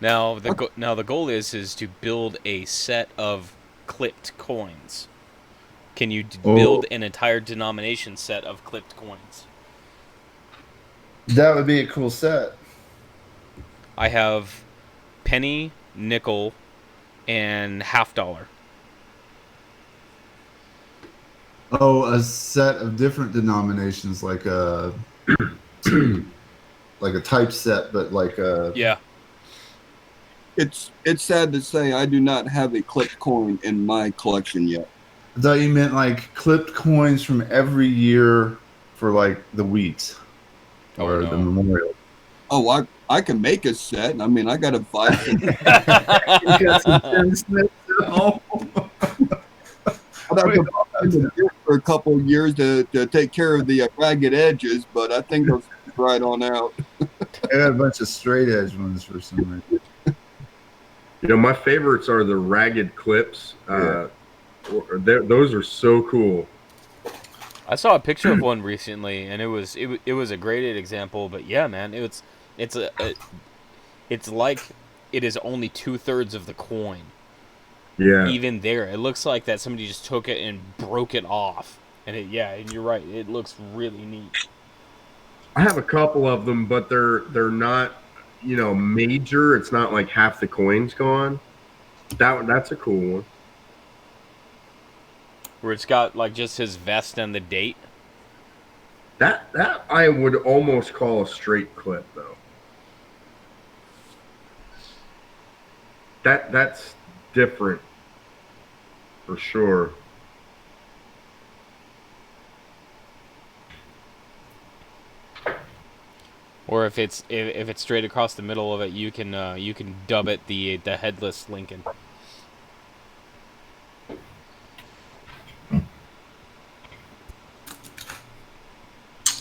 Now the goal is to build a set of clipped coins. Can you build an entire denomination set of clipped coins? That would be a cool set. I have penny, nickel, and $50. Oh, a set of different denominations, like a like a typeset, but like a Yeah. It's sad to say I do not have a clipped coin in my collection yet. I thought you meant like clipped coins from every year for like the wheat or the memorial. Oh, I can make a set. I mean, I got a 5 cent. You got some Tim Smiths at home. I've had to buy them for a couple of years to take care of the ragged edges, but I think they'll right on out. I got a bunch of straight edge ones for some reason. You know, my favorites are the ragged clips. Those are so cool. I saw a picture of one recently, and it was a graded example. But yeah, man, it's like it is only 2/3 of the coin. Yeah. Even there, it looks like that somebody just took it and broke it off. And and you're right, it looks really neat. I have a couple of them, but they're not, major. It's not like half the coin's gone. That's a cool one. Where it's got like just his vest and the date. That I would almost call a straight clip though. That's different for sure. Or if it's straight across the middle of it, you can dub it the headless Lincoln.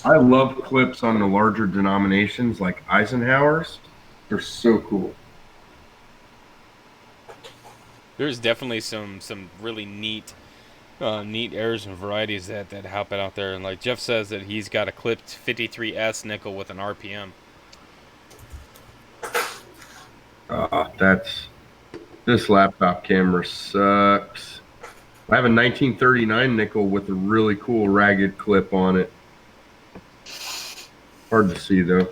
I love clips on the larger denominations like Eisenhower's. They're so cool. There's definitely some really neat errors and varieties that happen out there. And like Jeff says that he's got a clipped 53S nickel with an RPM. This laptop camera sucks. I have a 1939 nickel with a really cool ragged clip on it. Hard to see though.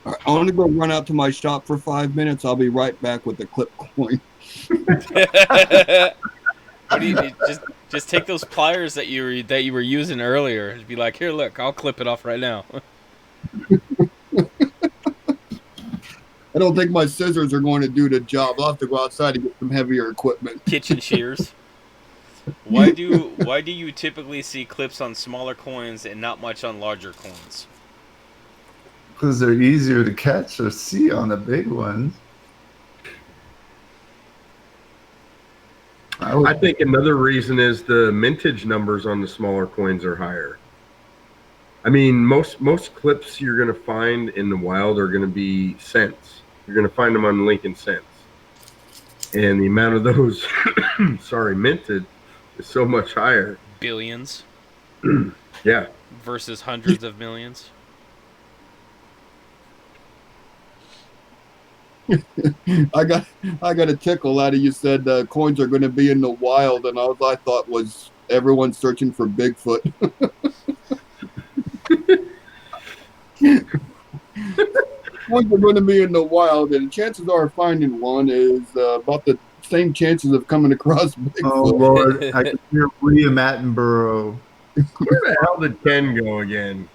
I want to go run out to my shop for 5 minutes. I'll be right back with the clip coin. What do you just take those pliers that you were using earlier and be like, here, look, I'll clip it off right now. I don't think my scissors are going to do the job. I'll have to go outside to get some heavier equipment. Kitchen shears. Why do you typically see clips on smaller coins and not much on larger coins? Because they're easier to catch or see on the big ones. I think another reason is the mintage numbers on the smaller coins are higher. I mean, most clips you're going to find in the wild are going to be cents. You're going to find them on Lincoln cents. And the amount of those, minted is so much higher. Billions. Yeah. Versus hundreds of millions. I got a tickle out of you said coins are going to be in the wild, and all I thought was everyone searching for Bigfoot. coins are going to be in the wild, and the chances are finding one is about the same chances of coming across Bigfoot. Oh Lord, I can hear William Attenborough. Where the hell did Ken go again?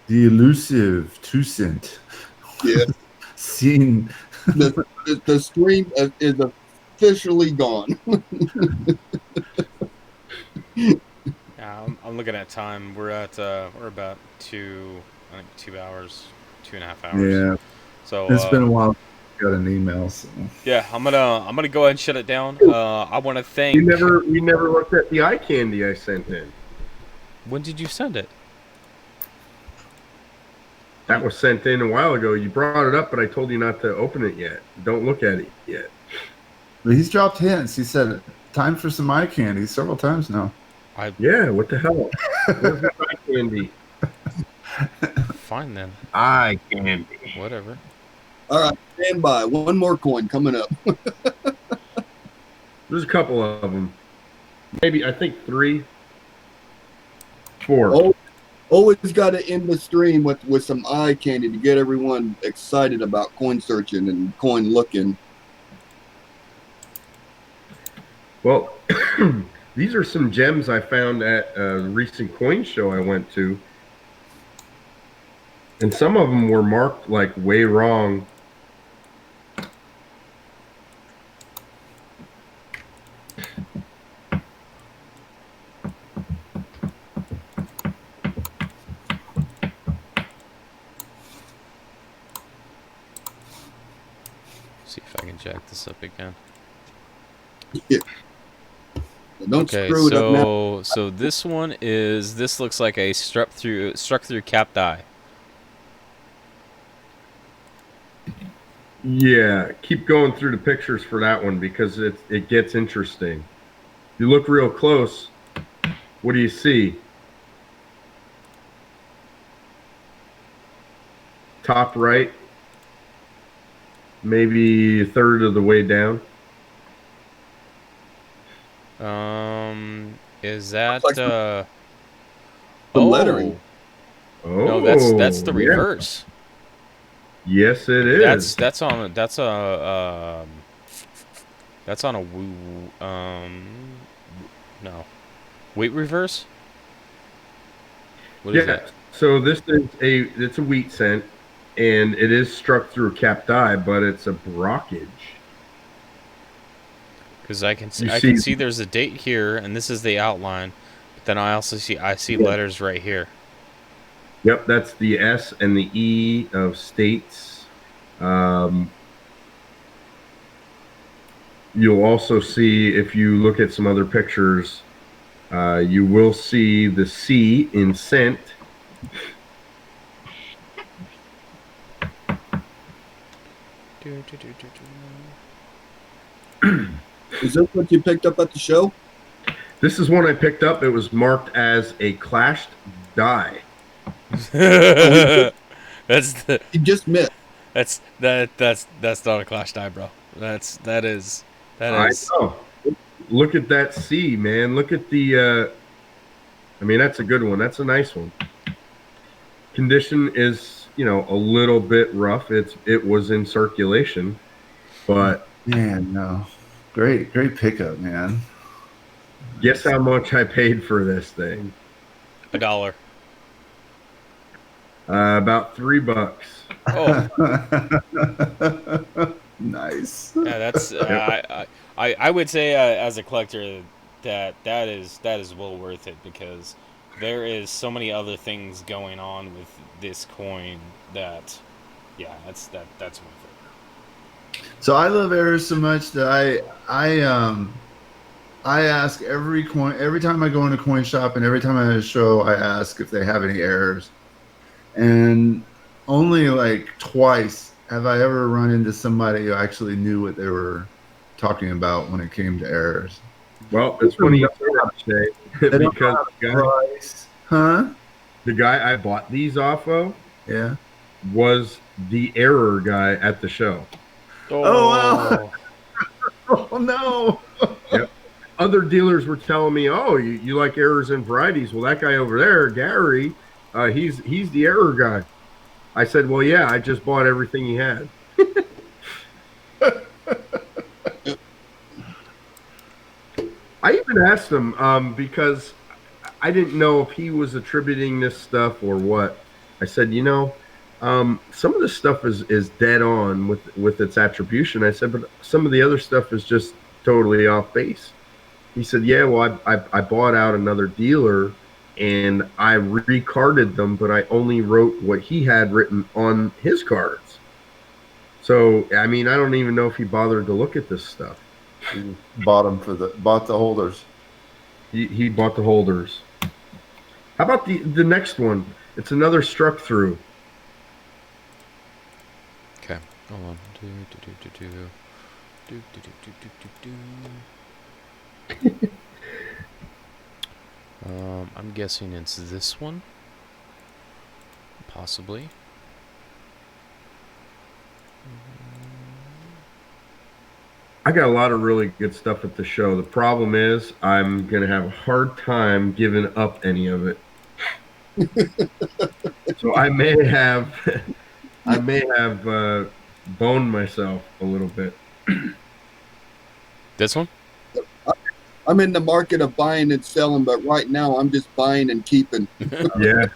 The elusive Toussaint. Yeah. Seen. The stream is officially gone. Yeah, I'm looking at time. We're about 2 hours, 2.5 hours. Yeah, So it's been a while. Got an email. So. yeah, I'm gonna go ahead and shut it down. I want to thank. We never looked at the eye candy I sent in. When did you send it? That was sent in a while ago. You brought it up, but I told you not to open it yet. Don't look at it yet. But he's dropped hints. He said, "Time for some eye candy" several times now. Yeah, what the hell? Where's the eye candy? Fine then. Eye candy. Whatever. All right, stand by. One more coin coming up. There's a couple of them. Maybe, I think 3, 4. Oh, always got to end the stream with some eye candy to get everyone excited about coin searching and coin looking. Well, these are some gems I found at a recent coin show I went to. And some of them were marked like way wrong. See if I can jack this up again. Yeah. Don't Okay, screw it up now. so this one is, this looks like a struck through capped eye. Yeah, keep going through the pictures for that one because it gets interesting. You look real close, what do you see? Top right, maybe a third of the way down. Is that Looks like the lettering. Oh, No, that's the yeah. reverse. Yes, it is. That's on a no. Wheat reverse? What is Yeah. that? So this is it's a wheat cent, and it is struck through a capped die, but it's a brockage. Because I can You see see- there's a date here, and this is the outline. But then I also see letters right here. Yep, that's the S and the E of states. You'll also see, if you look at some other pictures, you will see the C in cent. Is this what you picked up at the show? This is one I picked up. It was marked as a clashed die. That's the You just missed. that's not a clash die, bro. That is. I know. Look at that C, man. Look at the. I mean, that's a good one. That's a nice one. Condition is, a little bit rough. It was in circulation, but Man, no. Great pickup, man. guess how much I paid for this thing? $1. About $3. Oh, Nice. yeah, that's I would say as a collector that is well worth it, because there is so many other things going on with this coin that, yeah, that's my favorite. So I love errors so much that I ask every time I go in a coin shop and every time I have a show, I ask if they have any errors. And only like twice have I ever run into somebody who actually knew what they were talking about when it came to errors. Well, it's funny you say that, Shay, They don't because the guy I bought these off of Yeah. was the error guy at the show. Oh, wow. Oh no. Yep. Other dealers were telling me, "Oh, you like errors and varieties." Well, that guy over there, Gary, he's the error guy. I said, well, yeah, I just bought everything he had. I even asked him because I didn't know if he was attributing this stuff or what. I said, some of this stuff is dead on with its attribution. I said, but some of the other stuff is just totally off base. He said, yeah, well, I bought out another dealer and I recarded them, but I only wrote what he had written on his cards. So, I mean, I don't even know if he bothered to look at this stuff. He bought the holders. He bought the holders. How about the next one? It's another struck through. Okay, hold on. I'm guessing it's this one. Possibly. I got a lot of really good stuff at the show. The problem is I'm going to have a hard time giving up any of it. So I may have boned myself a little bit. This one? I'm in the market of buying and selling, but right now I'm just buying and keeping. Yeah,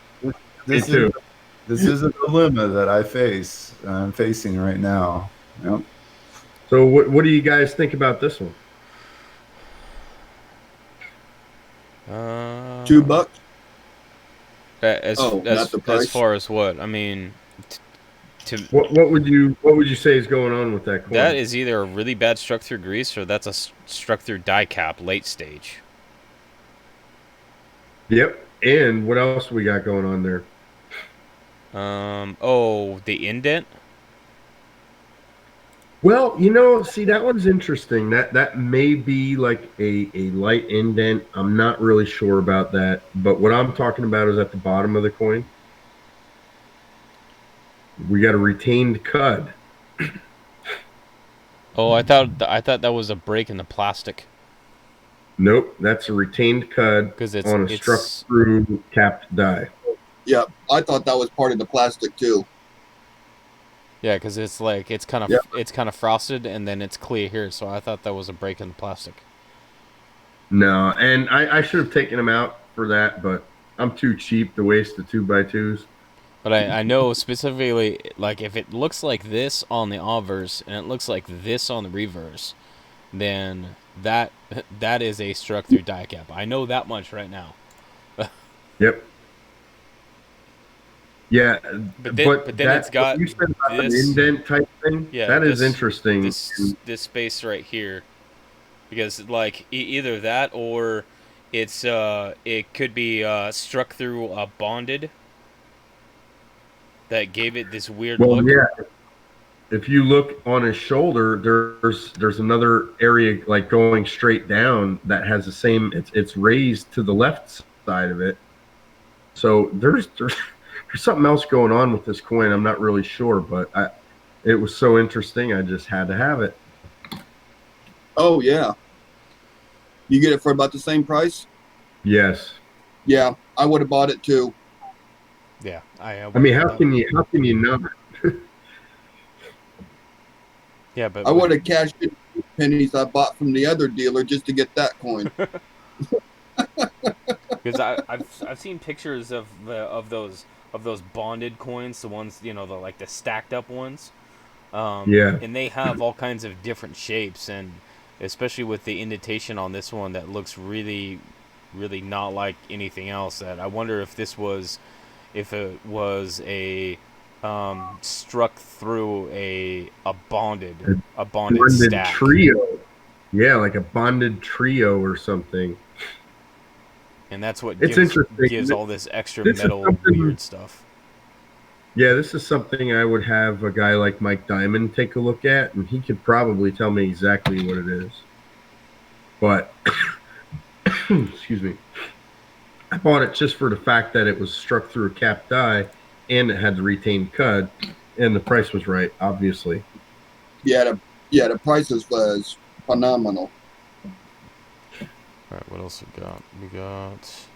me too. This is a dilemma that I'm facing right now. Yep. So what do you guys think about this one? $2. As not the price. as far as what? I mean, What would you say is going on with that coin? that is either a really bad struck through grease or that's a struck through die cap late stage. Yep. And what else we got going on there? Oh, the indent. Well, see, that one's interesting. That may be like a light indent. I'm not really sure about that. But what I'm talking about is at the bottom of the coin. We got a retained cud. Oh, I thought that was a break in the plastic. Nope, that's a retained cud 'Cause on a struck through capped die. Yeah, I thought that was part of the plastic too. Yeah, because it's like it's kind of frosted and then it's clear here. So I thought that was a break in the plastic. No, and I should have taken him out for that, but I'm too cheap to waste the 2x2s. But I know specifically, like, if it looks like this on the obverse and it looks like this on the reverse, then that is a struck through die cap. I know that much right now. Yep. Yeah, but then it's got you said about this an indent type thing. Yeah, that is interesting. This space right here, because like either that or it's it could be struck through a bonded that gave it this weird look. Yeah. If you look on his shoulder, there's another area like going straight down that has the same. It's raised to the left side of it. So there's something else going on with this coin. I'm not really sure, but it was so interesting. I just had to have it. Oh yeah. You get it for about the same price? Yes. Yeah, I would have bought it too. Yeah, I mean, how can you not? Yeah, but I would have cashed in the pennies I bought from the other dealer just to get that coin. Because I've seen pictures of those bonded coins, the ones the stacked up ones. Yeah. And they have all kinds of different shapes, and especially with the indentation on this one that looks really, really not like anything else. That I wonder if it was a struck through a bonded stack trio. Yeah, like a bonded trio or something. And that's what interesting. gives all this extra metal weird stuff. Yeah, this is something I would have a guy like Mike Diamond take a look at, and he could probably tell me exactly what it is. But, excuse me, I bought it just for the fact that it was struck through a capped die, and it had the retained cud, and the price was right, obviously. Yeah, the prices was phenomenal. All right, what else we got? We got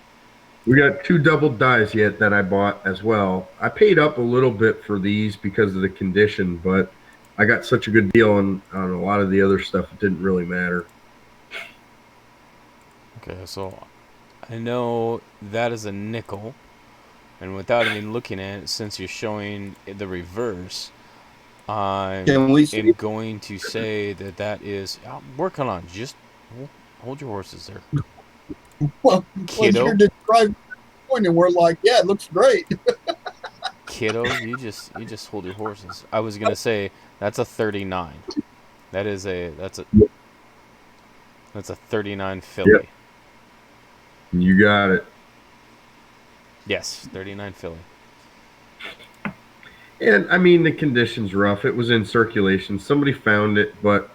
We got 2 double dies yet that I bought as well. I paid up a little bit for these because of the condition, but I got such a good deal on a lot of the other stuff. It didn't really matter. Okay, so I know that is a nickel, and without even looking at it, since you're showing the reverse, I Can we see? am going to say that that is. I'm working on. Just hold your horses there, Well, kiddo. you're describing the point, and we're like, yeah, it looks great. Kiddo, you just hold your horses. I was gonna say that's a 39. That's a 39 filly. Yep. You got it. Yes, 39 filly. And I mean, the condition's rough. It was in circulation. Somebody found it, but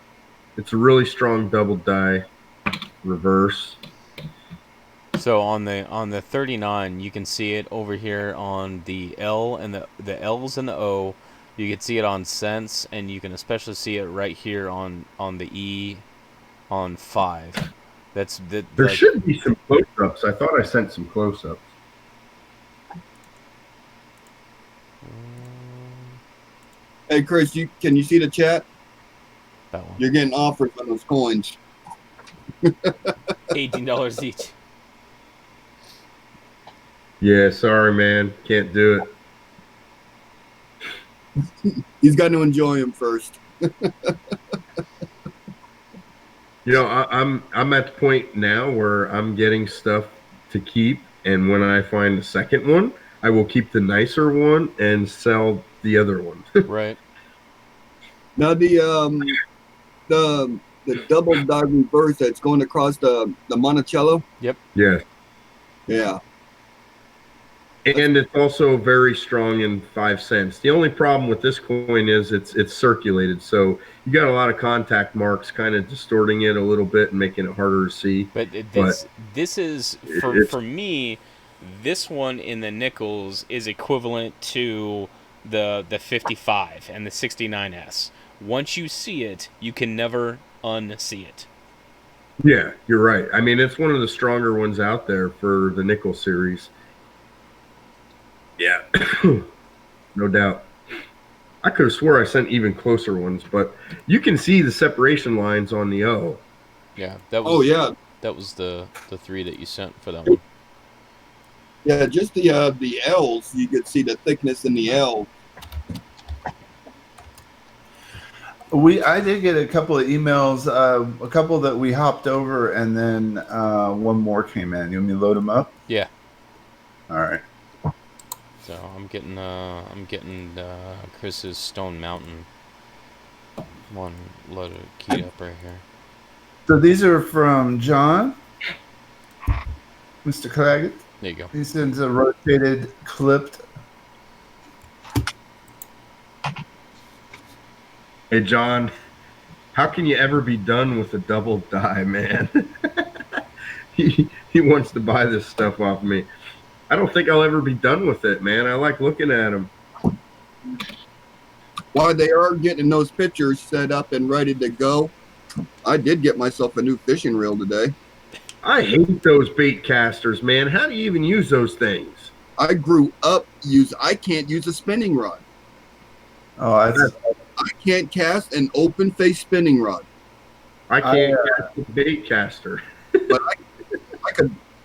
it's a really strong double die reverse. So on the 39, you can see it over here on the L and the L's and the O. You can see it on Sense, and you can especially see it right here on the E on 5. There should be some close-ups. I thought I sent some close-ups. Hey, Chris, can you see the chat? That one. You're getting offers on those coins. $18 each. Yeah, sorry, man. Can't do it. He's got to enjoy them first. You know, I'm at the point now where I'm getting stuff to keep, and when I find the second one, I will keep the nicer one and sell the other one. Right. Now the double die reverse that's going across the Monticello. Yep. Yeah. Yeah. And it's also very strong in 5 cents. The only problem with this coin is it's circulated, so you got a lot of contact marks, kind of distorting it a little bit and making it harder to see. But this is for me. This one in the nickels is equivalent to the 55 and the 69S. Once you see it, you can never unsee it. Yeah, you're right. I mean, it's one of the stronger ones out there for the nickel series. Yeah, no doubt. I could have swore I sent even closer ones, but you can see the separation lines on the O. Yeah, that was. Oh yeah, that was the 3 that you sent for that one. Yeah, just the L's. You could see the thickness in the L. I did get a couple of emails, a couple that we hopped over, and then one more came in. You want me to load them up? Yeah. All right. So I'm getting Chris's Stone Mountain one loaded keyed up right here. So these are from John, Mr. Claggett. There you go. He sends a rotated, clipped. Hey, John, how can you ever be done with a double die, man? he wants to buy this stuff off me. I don't think I'll ever be done with it, man. I like looking at them. While they are getting those pictures set up and ready to go, I did get myself a new fishing reel today. I hate those bait casters, man. How do you even use those things? I grew up I can't use a spinning rod. Oh, I can't cast an open face spinning rod. I can't cast a bait caster. But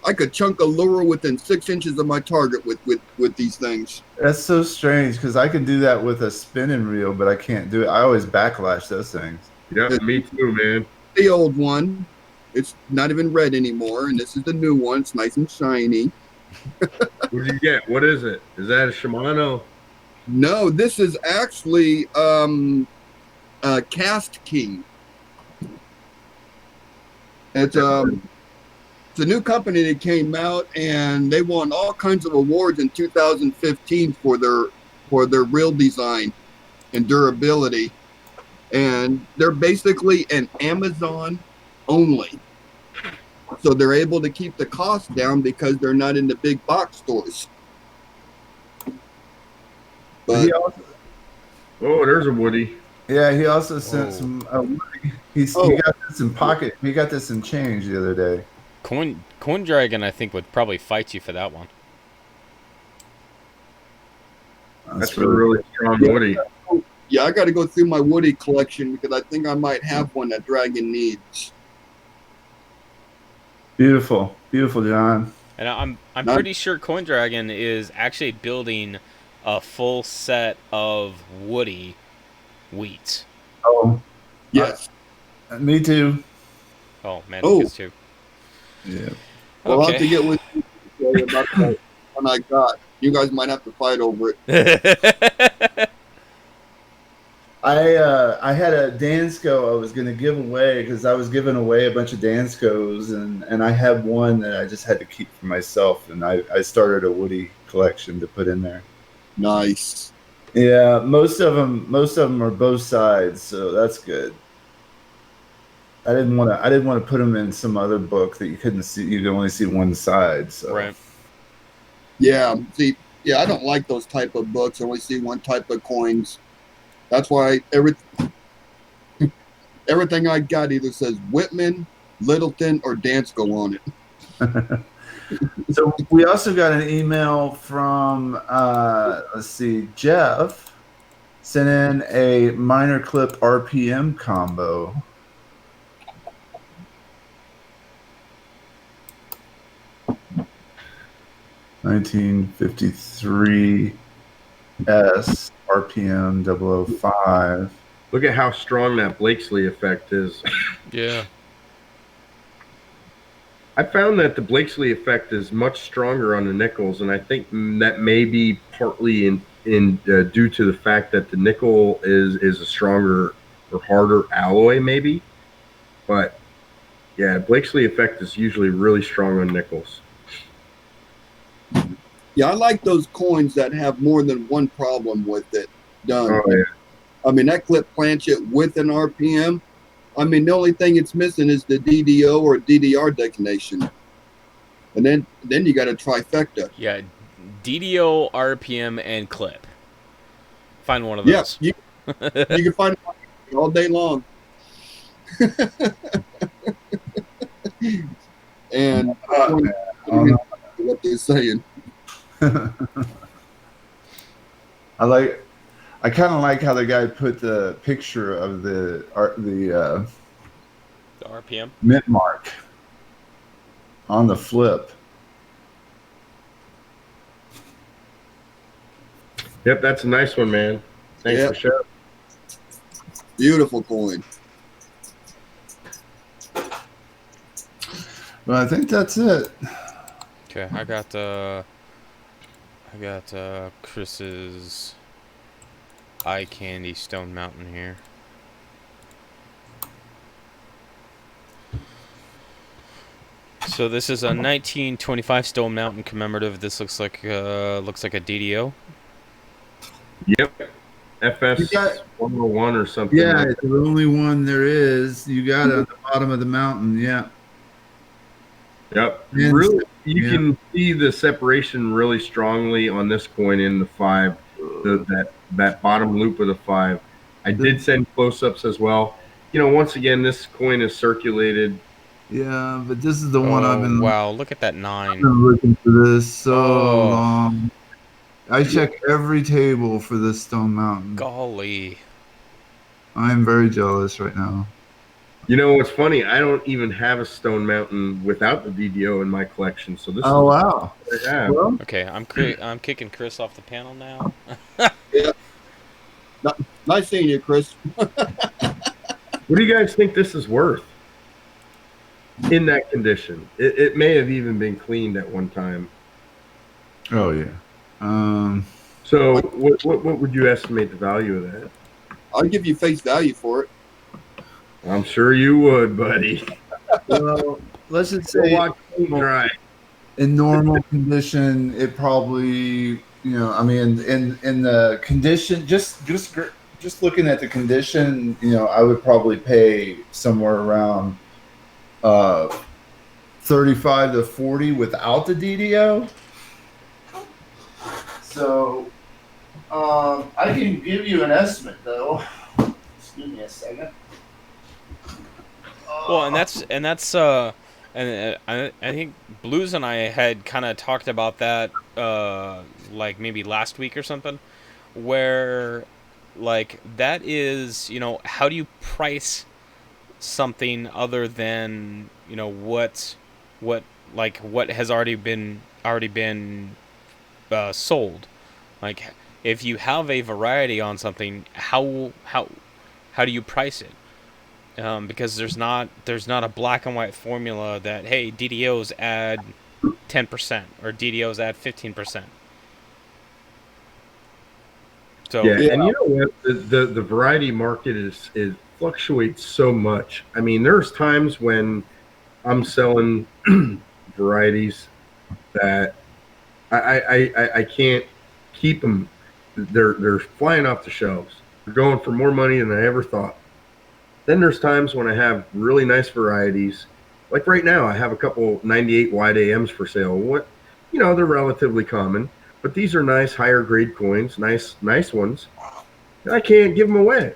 I could chunk a lure within 6 inches of my target with these things. That's so strange because I can do that with a spinning reel, but I can't do it. I always backlash those things. Yeah, me too, man. The old one, it's not even red anymore, and this is the new one. It's nice and shiny. What did you get? What is it? Is that a Shimano? No, this is actually Cast King. It's a new company that came out, and they won all kinds of awards in 2015 for their reel design and durability. And they're basically an Amazon only. So they're able to keep the cost down because they're not in the big box stores. But oh, there's a Woody. Yeah, he also sent some. He got this in pocket. He got this in change the other day. Coin Dragon, I think, would probably fight you for that one. That's a really strong woody. Yeah, I got to go through my Woody collection because I think I might have one that Dragon needs. Beautiful, beautiful, John. And I'm Nice. pretty sure Coin Dragon is actually building a full set of Woody wheats. Oh, Yes. me too. Oh, man, Oh. is too. Yeah. Well, I'll have to Okay. get with you about that one I got. You guys might have to fight over it. I had a Dansco I was going to give away because I was giving away a bunch of Danscos, and I had one that I just had to keep for myself, and I started a Woody collection to put in there. Nice. Yeah, most of them are both sides, so that's good. I didn't want to put them in some other book that you couldn't see. You could only see one side. So. Right. Yeah. See, yeah, I don't like those type of books. I only see one type of coins. That's why everything I got either says Whitman, Littleton, or Dansco on it. So we also got an email from let's see, Jeff sent in a minor clip RPM combo. $1953 S RPM 005. Look at how strong that Blakesley effect is. Yeah. I found that the Blakesley effect is much stronger on the nickels, and I think that may be partly due to the fact that the nickel is a stronger or harder alloy, maybe. But yeah, Blakesley effect is usually really strong on nickels. Yeah, I like those coins that have more than one problem with it done. Oh yeah. I mean, that clip planchet with an RPM. I mean, the only thing it's missing is the DDO or DDR designation. And then you got a trifecta. Yeah. DDO, RPM, and clip. Find one of those. Yeah, you can find it all day long. And what they're saying. I kind of like how the guy put the picture of the The RPM. mint mark on the flip. Yep, that's a nice one, man. Thanks Yep. for sharing. Beautiful coin. Well, I think that's it. Okay, I got Chris's eye candy Stone Mountain here. So this is a 1925 Stone Mountain commemorative. This looks like a DDO. Yep. FS You got- 101 or something. Yeah, like it's the only one there is. You got it on the bottom of the mountain. Yeah. Yep. And- Really, you yeah. can see the separation really strongly on this coin in the 5. That bottom loop of the 5. I did send close-ups as well. You know, once again, this coin is circulated. Yeah, but this is the one I've Oh been wow! Look at that 9. looking for this so Oh. long. I check every table for this Stone Mountain. Golly. I'm very jealous right now. You know what's funny? I don't even have a Stone Mountain without the DDO in my collection. So this Oh is wow! what I have. Well, Okay, I'm kicking Chris off the panel now. Nice seeing you, Chris. What do you guys think this is worth? In that condition, it may have even been cleaned at one time. oh yeah. So, what would you estimate the value of that? I'll give you face value for it. I'm sure you would, buddy. Well, let's just Go say watch it dry. in normal condition, it probably, I mean, in the condition, just looking at the condition, I would probably pay somewhere around 35 to 40 without the DDO. So, I can give you an estimate though. Excuse me a second. Well, and that's And I think Blues and I had kind of talked about that, like maybe last week or something, where, like, that is, how do you price something other than, what, like, what has already been sold? Like, if you have a variety on something, how do you price it? Because there's not a black and white formula that, hey, DDOs add 10% or DDOs add 15%. So Yeah, Yeah. and you know what? The variety market is fluctuates so much. I mean, there's times when I'm selling varieties that I can't keep them. They're flying off the shelves. They're going for more money than I ever thought. Then there's times when I have really nice varieties. Like right now, I have a couple 98 wide AMs for sale. They're relatively common, but these are nice higher grade coins, nice ones. I can't give them away.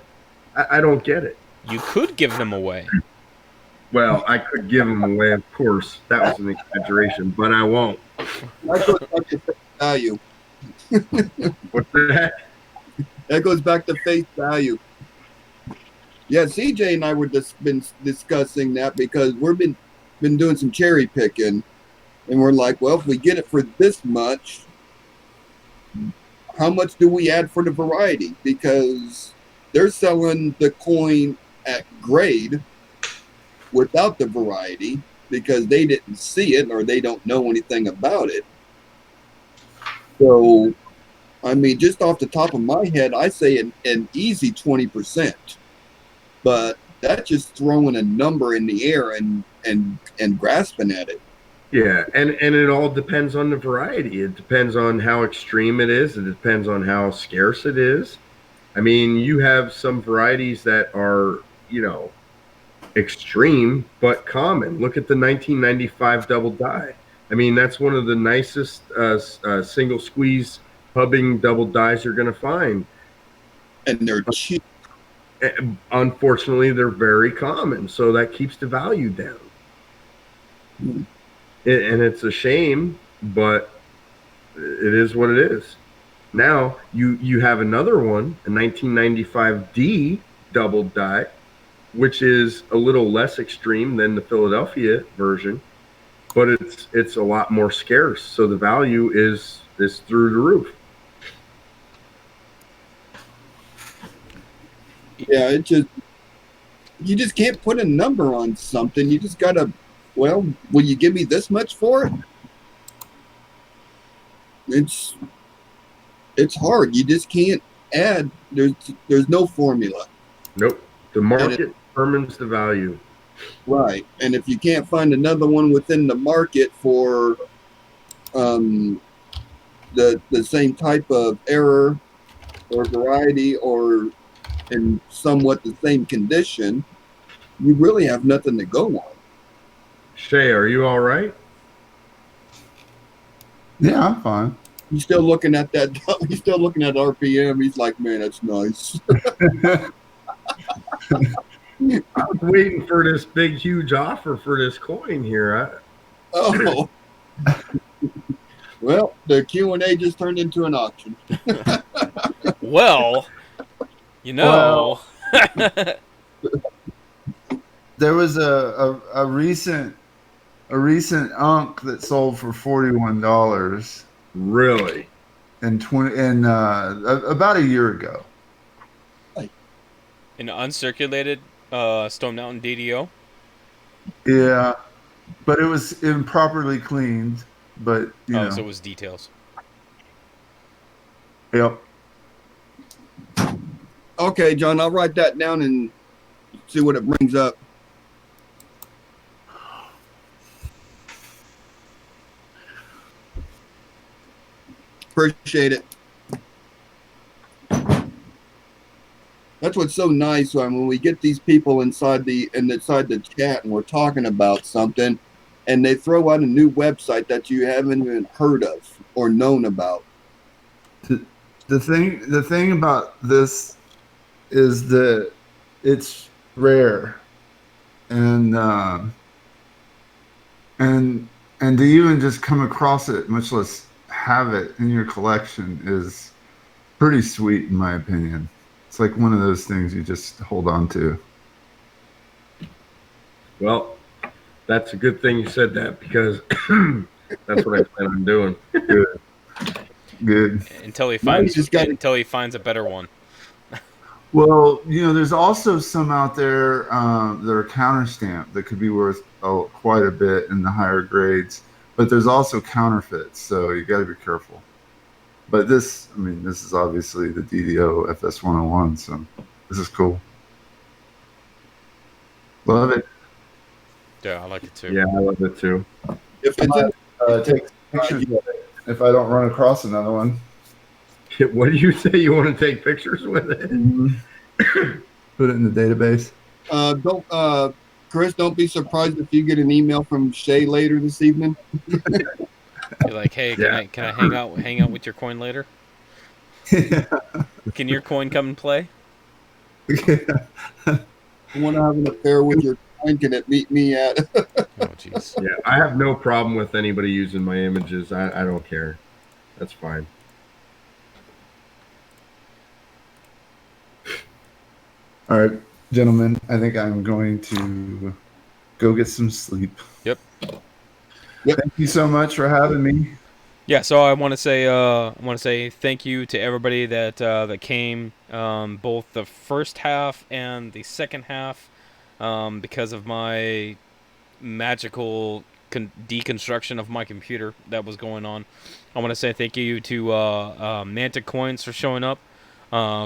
I don't get it. you could give them away. Well, I could give them away, of course. That was an exaggeration, but I won't. That goes back to face value. What's that? That goes back to face value. Yeah, CJ and I were just been discussing that because we've been doing some cherry picking, and we're like, well, if we get it for this much, how much do we add for the variety? Because they're selling the coin at grade without the variety because they didn't see it or they don't know anything about it. So, I mean, just off the top of my head, I say an easy 20%. But that's just throwing a number in the air and grasping at it. Yeah, and it all depends on the variety. It depends on how extreme it is. It depends on how scarce it is. I mean, you have some varieties that are, extreme but common. Look at the 1995 double die. I mean, that's one of the nicest single squeeze pubbing double dies you're going to find. And they're cheap. Unfortunately, they're very common, so that keeps the value down. Hmm. And it's a shame, but it is what it is. Now you have another one, a 1995D double die, which is a little less extreme than the Philadelphia version, but it's a lot more scarce, so the value is through the roof. Yeah, you just can't put a number on something. You just gotta, well, will you give me this much for it? It's hard. You just can't add. There's no formula. Nope. The market determines the value. Right. And if you can't find another one within the market for the same type of error or variety or in somewhat the same condition, you really have nothing to go on. Shay, are you all right? Yeah, I'm fine. He's still looking at that. He's still looking at RPM. He's like, man, that's nice. I was waiting for this big, huge offer for this coin here. Oh. Well, the Q&A just turned into an auction. Well, There was a recent Unk that sold for $41 Really? in about a year ago. an uncirculated Stone Mountain DDO. Yeah, but it was improperly cleaned. But So it was details. Yep. Okay, John, I'll write that down and see what it brings up. Appreciate it. That's what's so nice when we get these people inside the chat and we're talking about something and they throw out a new website that you haven't even heard of or known about. The thing about this is that it's rare, and and to even just come across it, much less have it in your collection, is pretty sweet in my opinion. It's like one of those things you just hold on to. Well, that's a good thing you said that because that's what I plan on doing. Good. Good. Until he Now you finds just gotta- until he finds a better one. Well, there's also some out there that are counterstamped that could be worth quite a bit in the higher grades, but there's also counterfeits, so you got to be careful. But this is obviously the DDO FS101, so this is cool. Love it. Yeah, I like it too. Yeah, I love it too. If it's in, Take pictures of it if I don't run across another one. What do you say? You want to take pictures with it? Put it in the database. don't Chris, don't be surprised if you get an email from Shay later this evening. You're like, hey, can I hang out with your coin later? Can your coin come and play? You want to have an affair with your coin? Can it meet me at? Oh, jeez. Yeah, I have no problem with anybody using my images. I don't care. That's fine. All right, gentlemen, I think I'm going to go get some sleep. Yep. Thank you so much for having me. Yeah, so I want to say thank you to everybody that came, both the first half and the second half, because of my magical deconstruction of my computer that was going on. I want to say thank you to Mantic Coins for showing up,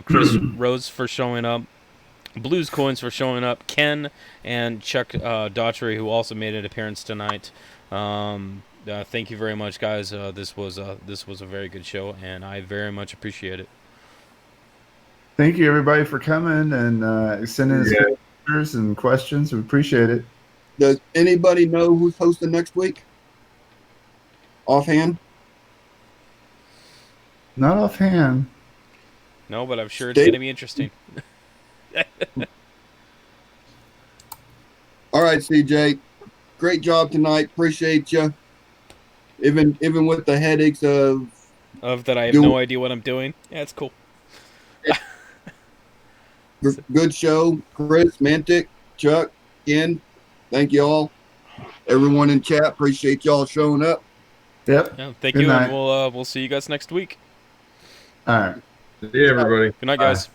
Chris Rose for showing up, Blues Coins for showing up, Ken and Chuck Daughtry, who also made an appearance tonight. Thank you very much, guys. This was a very good show, and I very much appreciate it. Thank you, everybody, for coming and sending us pictures and questions. We appreciate it. Does anybody know who's hosting next week? Offhand? Not offhand. No, but I'm sure it's going to be interesting. All right, CJ. Great job tonight. Appreciate you. Even with the headaches of that I have no idea what I'm doing. Yeah, it's cool. good show. Chris, Mantic, Chuck, Ken. Thank you all. Everyone in chat, appreciate y'all showing up. Yep. Yeah, thank Good you, night. and we'll see you guys next week. All right. See you, everybody. Good night, guys.